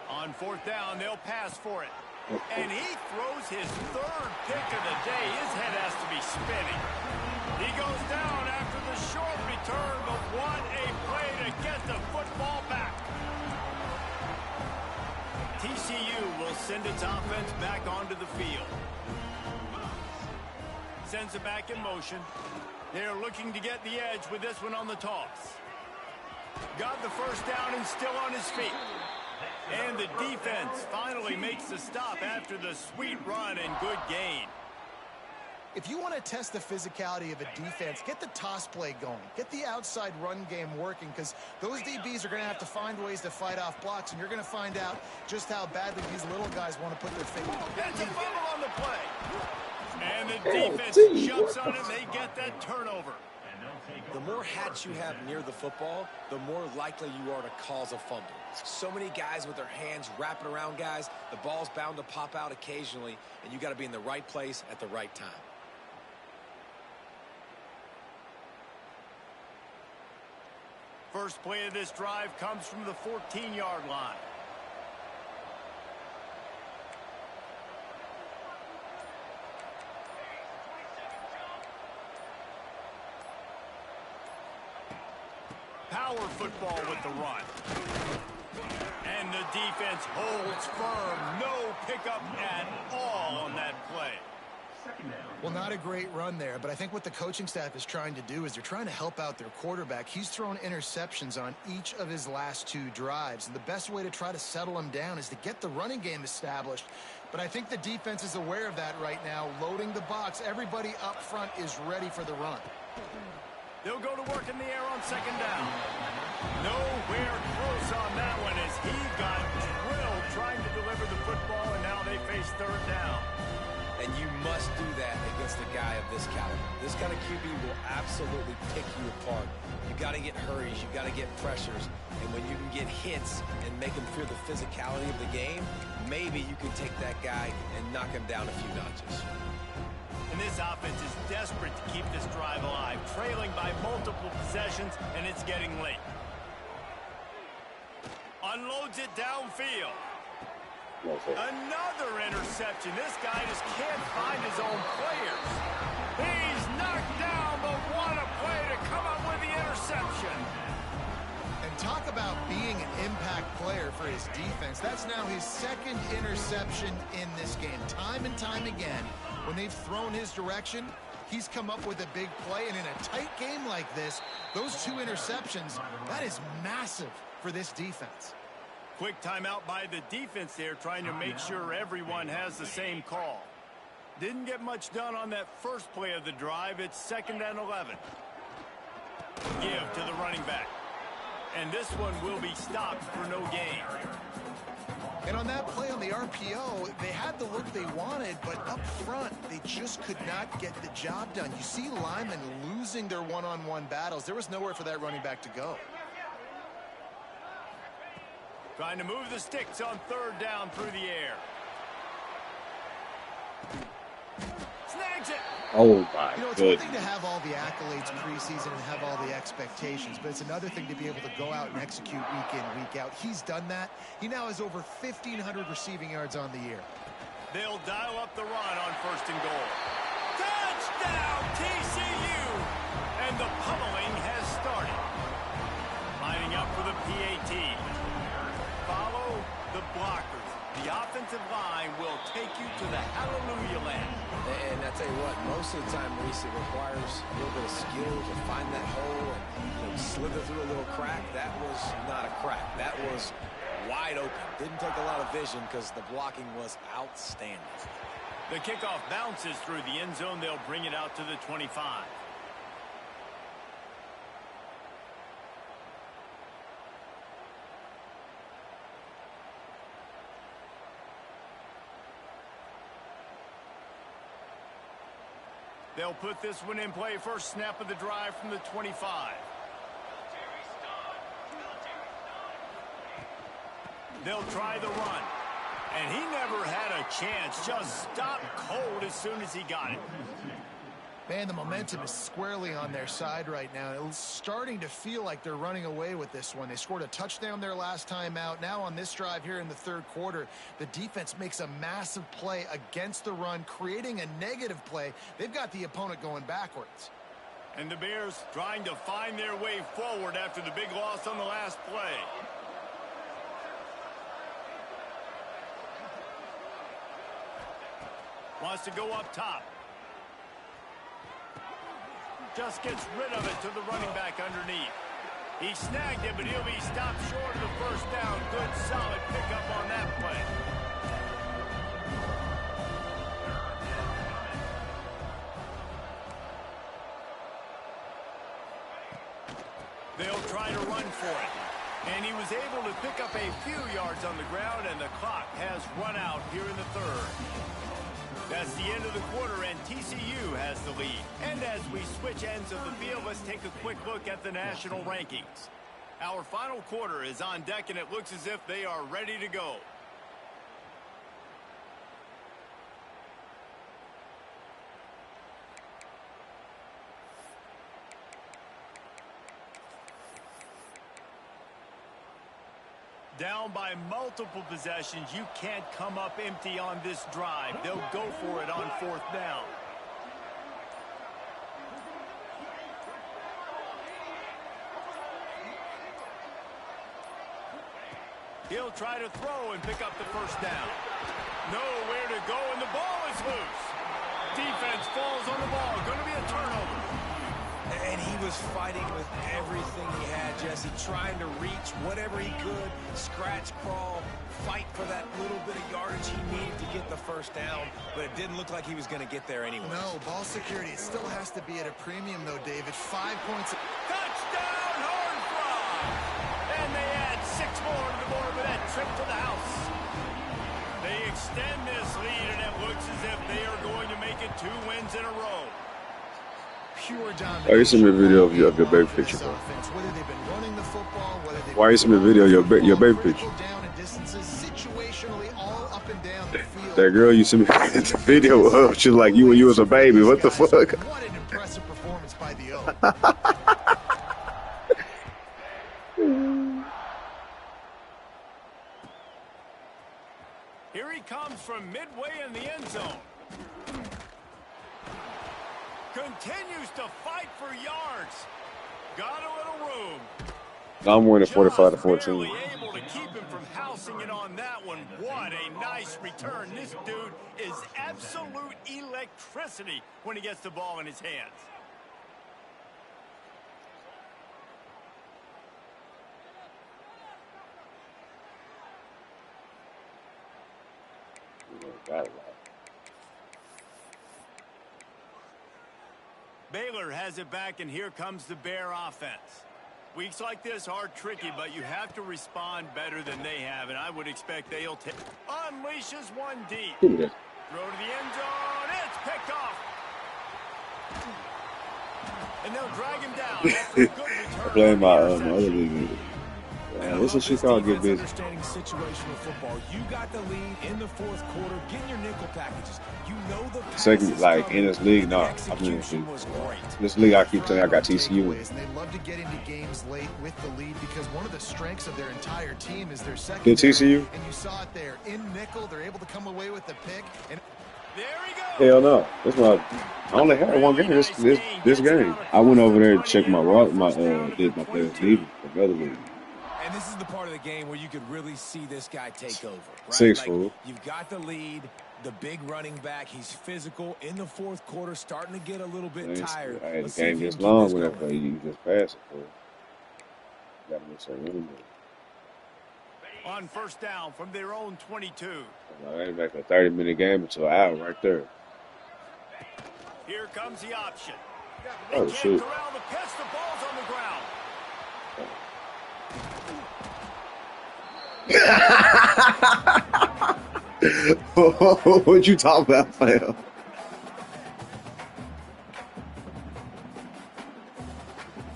On fourth down, they'll pass for it. And he throws his third pick of the day. His head has to be spinning. He goes down after the short return, but what a play to get the football back. TCU will send its offense back onto the field. Sends it back in motion. They're looking to get the edge with this one on the toss. Got the first down and still on his feet. And the defense finally makes the stop after the sweet run and good gain. If you want to test the physicality of a defense, get the toss play going. Get the outside run game working, because those DBs are going to have to find ways to fight off blocks, and you're going to find out just how badly these little guys want to put their finger. That's a fumble on the play. And the defense jumps on it. They get that turnover. The more hats you have near the football, the more likely you are to cause a fumble. So many guys with their hands wrapping around guys, the ball's bound to pop out occasionally, and you got to be in the right place at the right time. First play of this drive comes from the 14-yard line. Power football with the run. And the defense holds firm. No pickup at all on that play. Well, not a great run there, but I think what the coaching staff is trying to do is they're trying to help out their quarterback. He's thrown interceptions on each of his last two drives, and the best way to try to settle him down is to get the running game established. But I think the defense is aware of that right now, loading the box. Everybody up front is ready for the run. They'll go to work in the air on second down. Nowhere close on that one as he got drilled trying to deliver the football, and now they face third down. And you must do that against a guy of this caliber. This kind of QB will absolutely pick you apart. You got to get hurries. You got to get pressures. And when you can get hits and make him feel the physicality of the game, maybe you can take that guy and knock him down a few notches. And this offense is desperate to keep this drive alive, trailing by multiple possessions, and it's getting late. Unloads it downfield. Another interception. This guy just can't find his own players. He's knocked down, but what a play to come up with the interception. And talk about being an impact player for his defense. That's now his second interception in this game. Time and time again, when they've thrown his direction, he's come up with a big play. And in a tight game like this, those two interceptions, that is massive for this defense. Quick timeout by the defense there, trying to make sure everyone has the same call. Didn't get much done on that first play of the drive. It's 2nd and 11. Give to the running back. And this one will be stopped for no gain. And on that play on the RPO, they had the look they wanted, but up front, they just could not get the job done. You see linemen losing their one-on-one battles. There was nowhere for that running back to go. Trying to move the sticks on 3rd down through the air. Snags it. Oh, my You know, it's goodness. one thing to have all the accolades preseason and have all the expectations, but it's another thing to be able to go out and execute week in, week out. He's done that. He now has over 1,500 receiving yards on the year. They'll dial up the run on 1st and goal. Touchdown, TCU! And the pummeling has started. Lining up for the PAT. Follow the blockers. The offensive line will take you to the hallelujah land. And I tell you what, most of the time, Reese, it requires a little bit of skill to find that hole and slither through a little crack. That was not a crack. That was wide open. Didn't take a lot of vision because the blocking was outstanding. The kickoff bounces through the end zone. They'll bring it out to the 25. They'll put this one in play. First snap of the drive from the 25. They'll try the run. And he never had a chance. Just stopped cold as soon as he got it. Man, the momentum is squarely on their side right now. It's starting to feel like they're running away with this one. They scored a touchdown their last time out. Now on this drive here in the 3rd quarter, the defense makes a massive play against the run, creating a negative play. They've got the opponent going backwards. And the Bears trying to find their way forward after the big loss on the last play. Wants to go up top. Just gets rid of it to the running back underneath. He snagged it, but he'll be stopped short of the 1st down. Good, solid pickup on that play. They'll try to run for it. And he was able to pick up a few yards on the ground, and the clock has run out here in the 3rd. That's the end of the quarter, and TCU has the lead. And as we switch ends of the field, let's take a quick look at the national rankings. Our final quarter is on deck, and it looks as if they are ready to go. Down by multiple possessions, you can't come up empty on this drive. They'll go for it on 4th down. He'll try to throw and pick up the 1st down. Nowhere to go, and the ball is loose. Defense falls on the ball. Going to be a turnover. And he was fighting with everything he had, Jesse, trying to reach whatever he could, scratch, crawl, fight for that little bit of yardage he needed to get the 1st down, but it didn't look like he was going to get there anyway. No, ball security, it still has to be at a premium, though, David. 5 points. Touchdown, Horn Frogs! And they add 6 more to the board with that trip to the house. They extend this lead, and it looks as if they are going to make it 2 wins in a row. Pure domination. Why you send me a video of your baby picture, bro? Whether they've been running the football, whether they've Why you send me a video of your baby picture? down and distances, situationally all up and down the field. That girl you sent me the video of, she's like you when you was a baby. What the fuck? What an impressive performance by the O. Here he comes from midway in the end zone. Continues to fight for yards. Got a little room. I'm winning Just 45-14. barely able to keep him from housing it on that one. What a nice return. This dude is absolute electricity when he gets the ball in his hands. Baylor has it back, and here comes the Bear offense. Weeks like this are tricky, but you have to respond better than they have, and I would expect they'll take. Unleashes one deep. Throw to the end zone. It's picked off. And they'll drag him down after a good return. I play my other league. This is shit called get busy. Understanding situational football. You got the lead in the fourth quarter. Get your nickel packages. You know the Second, like in this league, no. I mean, this league, I keep telling you, I got TCU. And they love to get into games late with the lead because one of the strengths of their entire team is their second. Did TCU? And you saw it there in nickel. They're able to come away with the pick. And there he goes. Hell no. That's my. I only had one game this game. I went over there to check my did my players leaving from the other league. And this is the part of the game where you could really see this guy take over. Right? Six, like, fool. you've got the lead, the big running back. He's physical in the fourth quarter, starting to get a little bit tired. The game gets long whenever you just pass it, fool. Got to miss that anyway. On first down from their own 22. I ain't back a 30-minute game until an hour right there. Here comes the option. Oh, shit. Corral the pitch. The ball's on the ground. What you talking about, fam?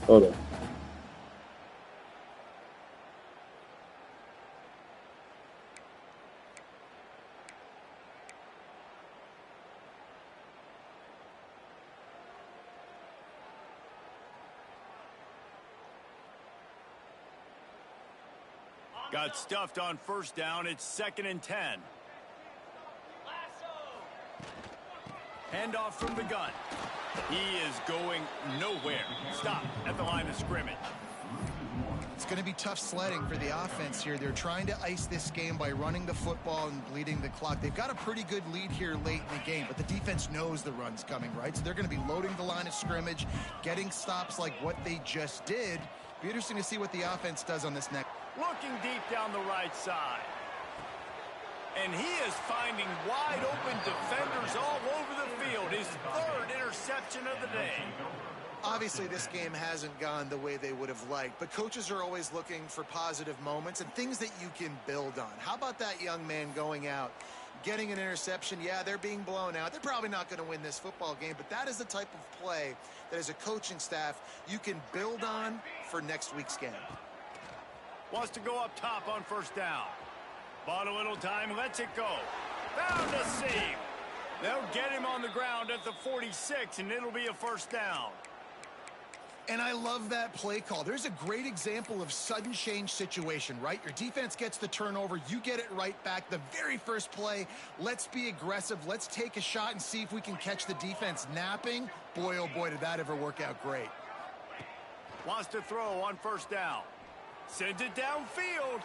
Hold on. Got stuffed on first down. It's 2nd and 10. Handoff from the gun. He is going nowhere. Stop at the line of scrimmage. it's going to be tough sledding for the offense here. They're trying to ice this game by running the football and bleeding the clock. They've got a pretty good lead here late in the game, but the defense knows the run's coming, right? So they're going to be loading the line of scrimmage, getting stops like what they just did. Be interesting to see what the offense does on this next. Looking deep down the right side. And he is finding wide open defenders all over the field. His third interception of the day. Obviously, this game hasn't gone the way they would have liked, but coaches are always looking for positive moments and things that you can build on. How about that young man going out, getting an interception? Yeah, they're being blown out. They're probably not going to win this football game, but that is the type of play that as a coaching staff you can build on for next week's game. Wants to go up top on first down. Bought a little time, lets it go. Found a seam. They'll get him on the ground at the 46, and it'll be a first down. And I love that play call. There's a great example of sudden change situation, right? Your defense gets the turnover. You get it right back. The very first play, let's be aggressive. Let's take a shot and see if we can catch the defense napping. Boy, oh boy, did that ever work out great. Wants to throw on first down. Sends it downfield.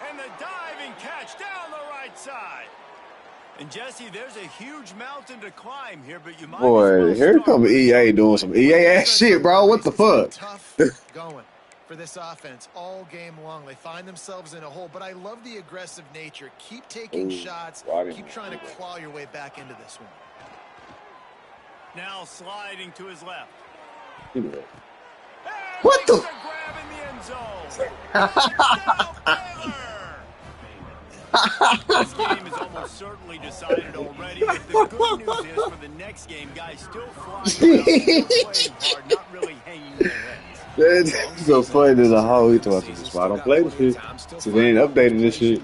And the diving catch down the right side. And Jesse, there's a huge mountain to climb here, but you might. Boy, here come EA doing some EA ass shit, bro. What the fuck? Tough going for this offense all game long. They find themselves in a hole, but I love the aggressive nature. Keep taking shots. Keep trying to claw your way back into this one. Now sliding to his left. What the? Grab in the end zone. This game is almost certainly decided already, but the good news is for the next game, guys still flying around, still playing hard, not really hanging their heads. That's so funny to the whole he told us. That's why I don't play this shit. So they ain't updating this shit.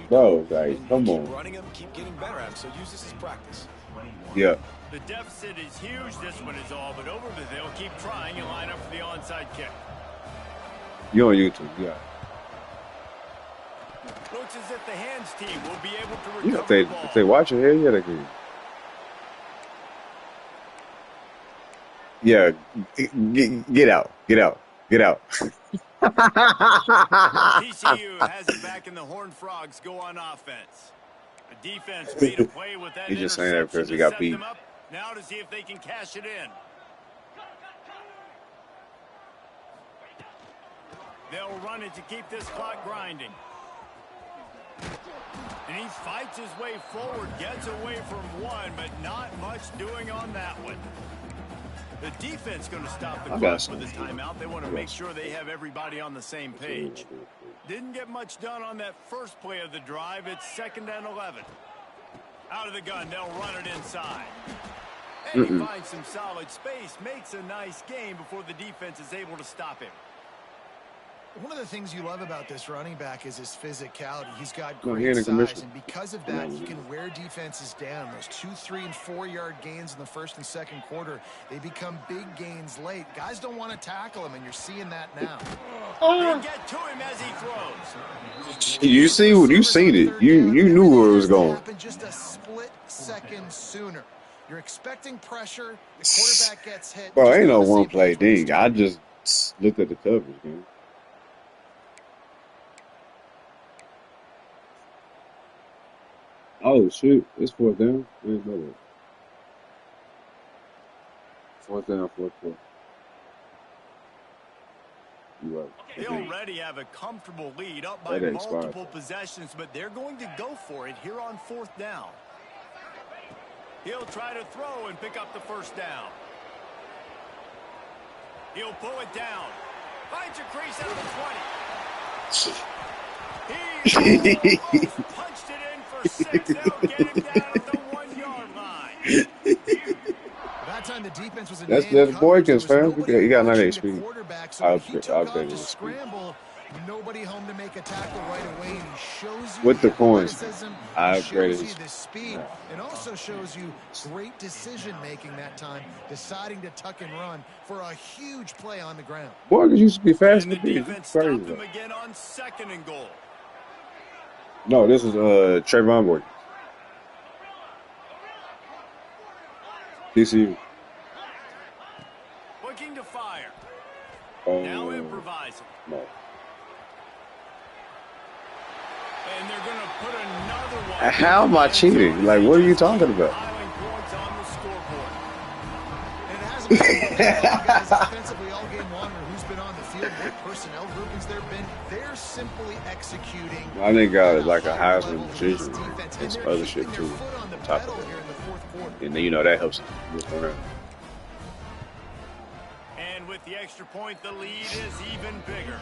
Bro, like, come on. Keep running them, keep getting better at them. So use this as practice. Yeah. The deficit is huge. This one is all but over, but they'll keep trying and line up for the onside kick. You on YouTube, yeah. Looks as if the hands team will be able to You know, recover the ball. if they watching here, yeah, they can. Yeah, get out, get out, get out. TCU has it back, and the Horned Frogs go on offense. The defense made a play with that He's just saying that interception because he to got set beat. them up. Now to see if they can cash it in. They'll run it to keep this clock grinding. And he fights his way forward, gets away from one, but not much doing on that one. The defense going to stop the clock with a timeout. They want to make sure they have everybody on the same page. Didn't get much done on that first play of the drive. It's 2nd and 11. Out of the gun, they'll run it inside. And he finds some solid space, makes a nice game before the defense is able to stop him. One of the things you love about this running back is his physicality. He's got great size, and because of that, he can wear defenses down. Those 2, 3, and 4-yard gains in the first and second quarter, they become big gains late. Guys don't want to tackle him, and you're seeing that now. They get to him as he throws. You seen it. You knew where it was going. Just a split second sooner. You're expecting pressure. The quarterback gets hit. Bro, ain't no one play ding. I just looked at the coverage, man. Oh shit! It's 4th down. Wait, no. 4th down, 4th. You right. They already have a comfortable lead, up by multiple possessions, but they're going to go for it here on 4th down. He'll try to throw and pick up the first down. He'll pull it down. Finds a crease out of the 20. He almost punched it in for 6. They'll get him down at the 1-yard line. That time the defense was in that's Boykins, fam. He got 98 speed. I'll update his speed. Nobody home to make a tackle right away, and he shows you with the points. I upgraded his the speed, and also shows you great decision making that time, deciding to tuck and run for a huge play on the ground. Boykins used to be fast in the defense. Stopped him again on 2nd and goal. No, this is Trayvon Boykins. TCU. Looking to fire. Oh, now improvising. No. And they're going to put another one. How am I cheating? Like, what are you talking about? And it hasn't been guys offensively all game long, or who's been on the field, what personnel groupings there have been. They're simply executing. I think got like a Heisman decision and some other shit too. On top of that. And then, you know, that helps move around. And with the extra point, the lead is even bigger.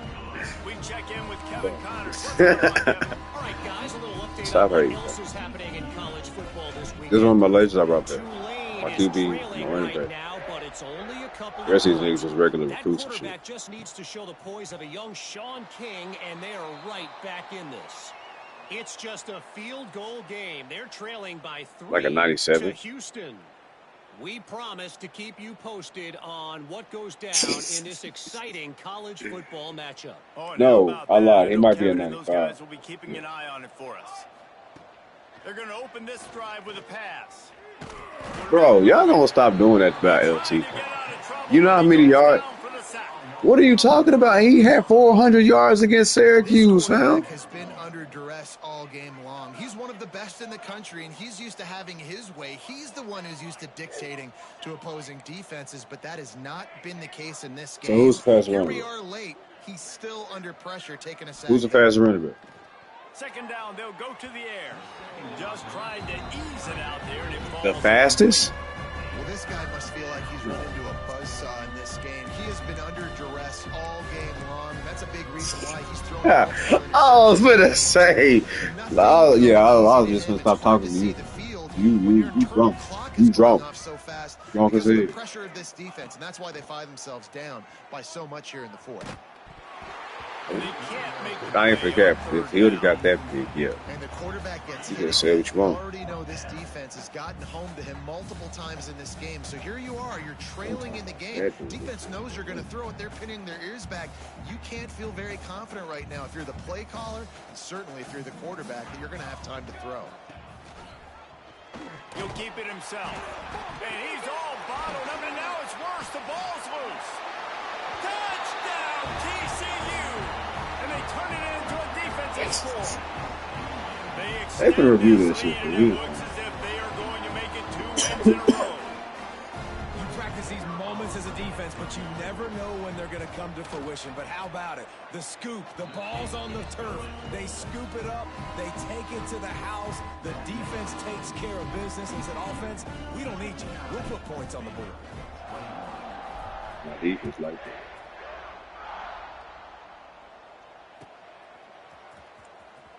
We check in with Kevin Connors. All right, guys, a little update on what else is happening in college football this week. This is one of my legends I brought back. My QB, my running back. The rest of these niggas was regular recruits and shit. That quarterback just needs to show the poise of a young Sean King, and they are right back in this. It's just a field goal game. They're trailing by 3 like a 97 to Houston. We promise to keep you posted on what goes down in this exciting college football matchup. No, I lied. It might be a 95. Those guys will be keeping an eye on it for us. They're going to open this drive with a pass. Bro, y'all don't stop doing that about LT. You know how many yards? What are you talking about? He had 400 yards against Syracuse, fam. Has been under duress all game long. He's one of the best in the country, and he's used to having his way. He's the one who's used to dictating to opposing defenses, but that has not been the case in this game. So who's the fast runner? Here we are late. He's still under pressure, taking a sack. Who's the fast runner back? 2nd down, they'll go to the air. Just tried to ease it out there, and it falls. The fastest? Well, this guy must feel like he's run into a buzzsaw in this game. He has been under duress all game long. That's a big reason why he's throwing. I was gonna say, I was just gonna stop talking to you. When your You internal drunk. clock is You going drunk. off so fast Drunk as because of the hell. pressure of this defense, and that's why they find themselves down by so much here in the fourth. They can't make the I ain't play forget. on If third he would have down. got that big, yeah. And the quarterback gets You hit just say again. what you want. already know this defense has gotten home to him multiple times in this game. So here you are, you're trailing in the game. That dude. Defense knows you're going to throw it. They're pinning their ears back. You can't feel very confident right now if you're the play caller, and certainly if you're the quarterback, that you're going to have time to throw. He'll keep it himself. And he's all bottled up, and now it's worse. The ball's loose. Touchdown, TCU. And they turn it into a defensive score. They can review this lead, shit for and you. it looks as if they are going to make it 2 wins in a row. You practice these moments as a defense, but you never know when they're going to come to fruition. But how about it? The scoop, the ball's on the turf. They scoop it up. They take it to the house. The defense takes care of business. They said, offense, we don't need you. We'll put points on the board. My defense like that.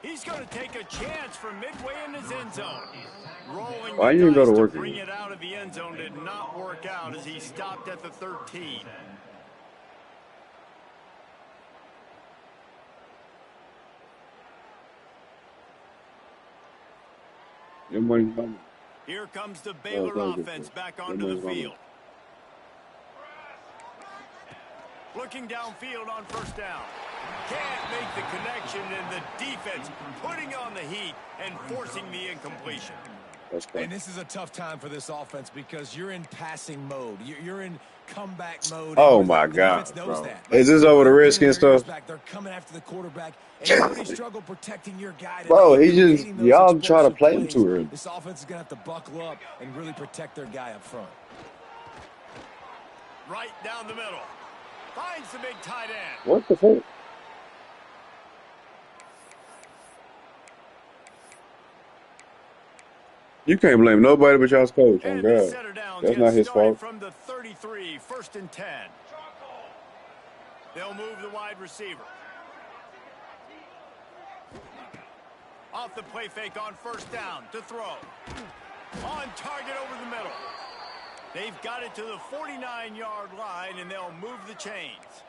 He's going to take a chance from midway in his end zone. Rolling Why the you didn't go dice to work bring again? it out of the end zone did not work out as he stopped at the 13. Your money's coming. Here comes the Baylor offense back onto the field. Looking downfield on first down. Can't make the connection, and the defense putting on the heat and forcing the incompletion. And this is a tough time for this offense because you're in passing mode. You're in comeback mode. Oh my The God, defense knows bro. that. Is this over the Redskin stuff? They're coming after the quarterback, and you really struggle protecting your guy today. Bro, he just, Creating those y'all try to explosive play him plays. too early. This offense is going to have to buckle up and really protect their guy up front. Right down the middle. Finds the big tight end. What the fuck? You can't blame nobody but y'all's coach. Oh And the God, center downs that's get not his started fault. from the 33, 1st and 10. They'll move the wide receiver. Off the play fake on first down to throw. On target over the middle. They've got it to the 49-yard line, and they'll move the chains.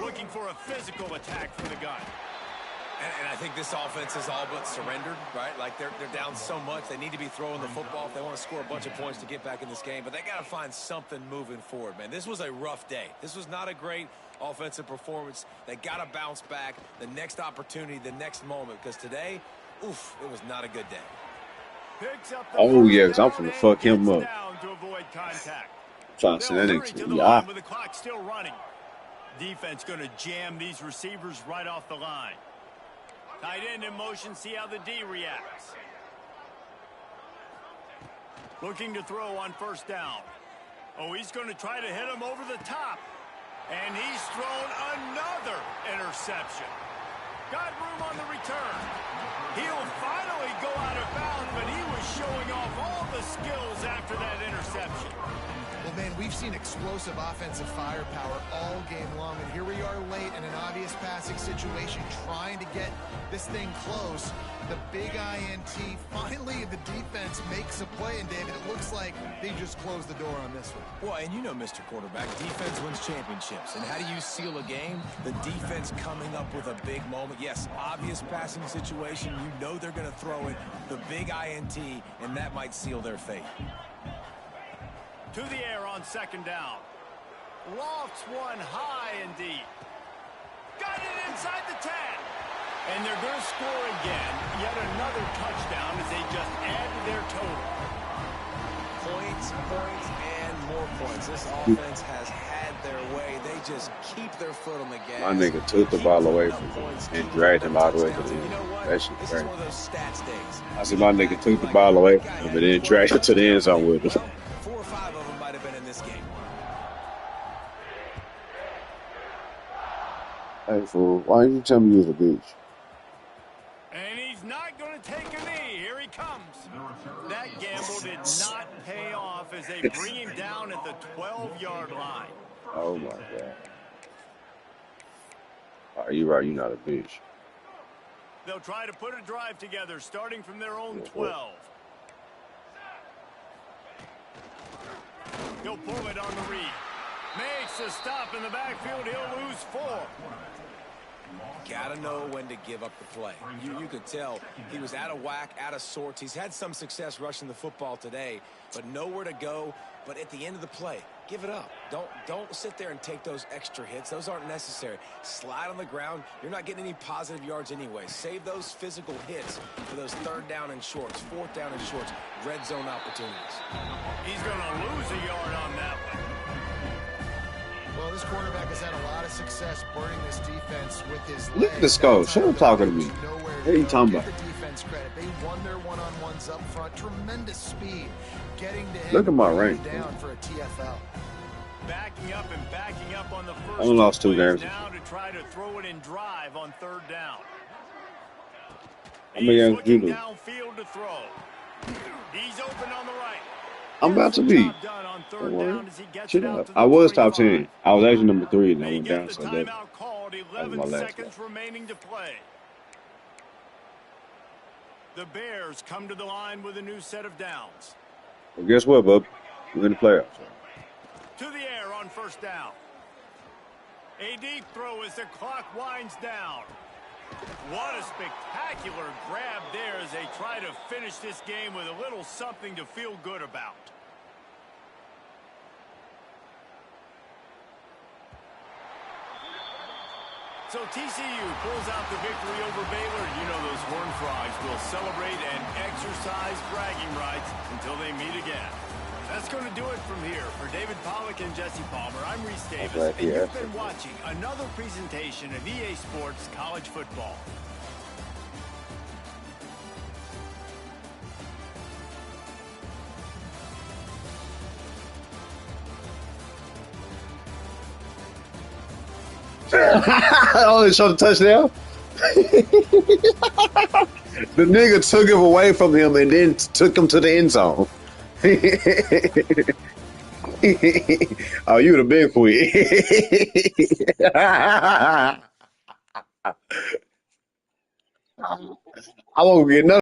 Looking for a physical attack from the gun. And I think this offense is all but surrendered, right? Like they're down so much. They need to be throwing the football if they want to score a bunch of points to get back in this game. But they got to find something moving forward, man. This was a rough day. This was not a great offensive performance. They got to bounce back the next opportunity, the next moment. Because today, oof, it was not a good day. Picks up the Oh first yeah, cause I'm down finna and fuck him gets up. down to avoid contact. Trying to send They'll that hurry nigga to to the the line eye. with the clock still running. Defense going to jam these receivers right off the line. Tight end in motion, see how the D reacts. Looking to throw on first down. Oh, he's going to try to hit him over the top. And he's thrown another interception. Got room on the return. He'll finally go out of bounds, but he was showing off all the skills after that interception. Well, man, we've seen explosive offensive firepower all game long, and here we are late in an obvious passing situation trying to get this thing close. The big INT, finally the defense makes a play, and David, it looks like they just closed the door on this one. Well, and you know, Mr. Quarterback, defense wins championships. And how do you seal a game? The defense coming up with a big moment. Yes, obvious passing situation. You know they're going to throw it. The big INT, and that might seal their fate. To the air on second down. Lofts one high and deep. Got it inside the 10. And they're going to score again. Yet another touchdown as they just add to their total. Points, and more points. This offense has had their way. They just keep their foot on the gas. My nigga took the ball away from him and dragged him all the way to the end. That shit This is crazy. one of those stats days. I said my nigga took the ball away from him and then dragged it to the end zone with him. 4 or 5 of them might have been in this game. Hey fool, why didn't you tell me you was a bitch? And he's not going to take a knee. Here he comes. That gamble did not pay off as they bring him down at the 12-yard line. Oh my God. Are you right? You're not a bitch. They'll try to put a drive together, starting from their own 12. He'll pull it on the read. Makes a stop in the backfield. He'll lose 4. Gotta know when to give up the play. You could tell he was out of whack, out of sorts. He's had some success rushing the football today, but nowhere to go. But at the end of the play, give it up. Don't sit there and take those extra hits. Those aren't necessary. Slide on the ground. You're not getting any positive yards anyway. Save those physical hits for those 3rd down and shorts, 4th down and shorts, red zone opportunities. He's going to lose a yard on that one. Well, this quarterback has had a lot of success burning this defense with his legs. Look at this coach. Shut up talking to me. What are you talking about? Give the defense credit. They won their one-on-ones up front. Tremendous speed. Getting to him. Look at my rank. Down for a TFL. Backing up and backing up on the first. I lost 2 games. Now to try to throw it in drive on 3rd down. I'm against looking Judo. downfield to throw. He's open on the right. I'm about to be. Chill out. I was top 10. I was actually number 3, and I went down. So that was my last seconds remaining to play. The Bears come to the line with a new set of downs. Well, guess what, bub? We're in the playoffs. To the air on 1st down. A deep throw as the clock winds down. What a spectacular grab there as they try to finish this game with a little something to feel good about. So TCU pulls out the victory over Baylor. You know those Horned Frogs will celebrate and exercise bragging rights until they meet again. That's going to do it from here. For David Pollack and Jesse Palmer, I'm Reese Davis, and you've been watching another presentation of EA Sports College Football. I only showed the touchdown. The nigga took him away from him and then took him to the end zone. Oh, you would have been quick. I won't get nothing.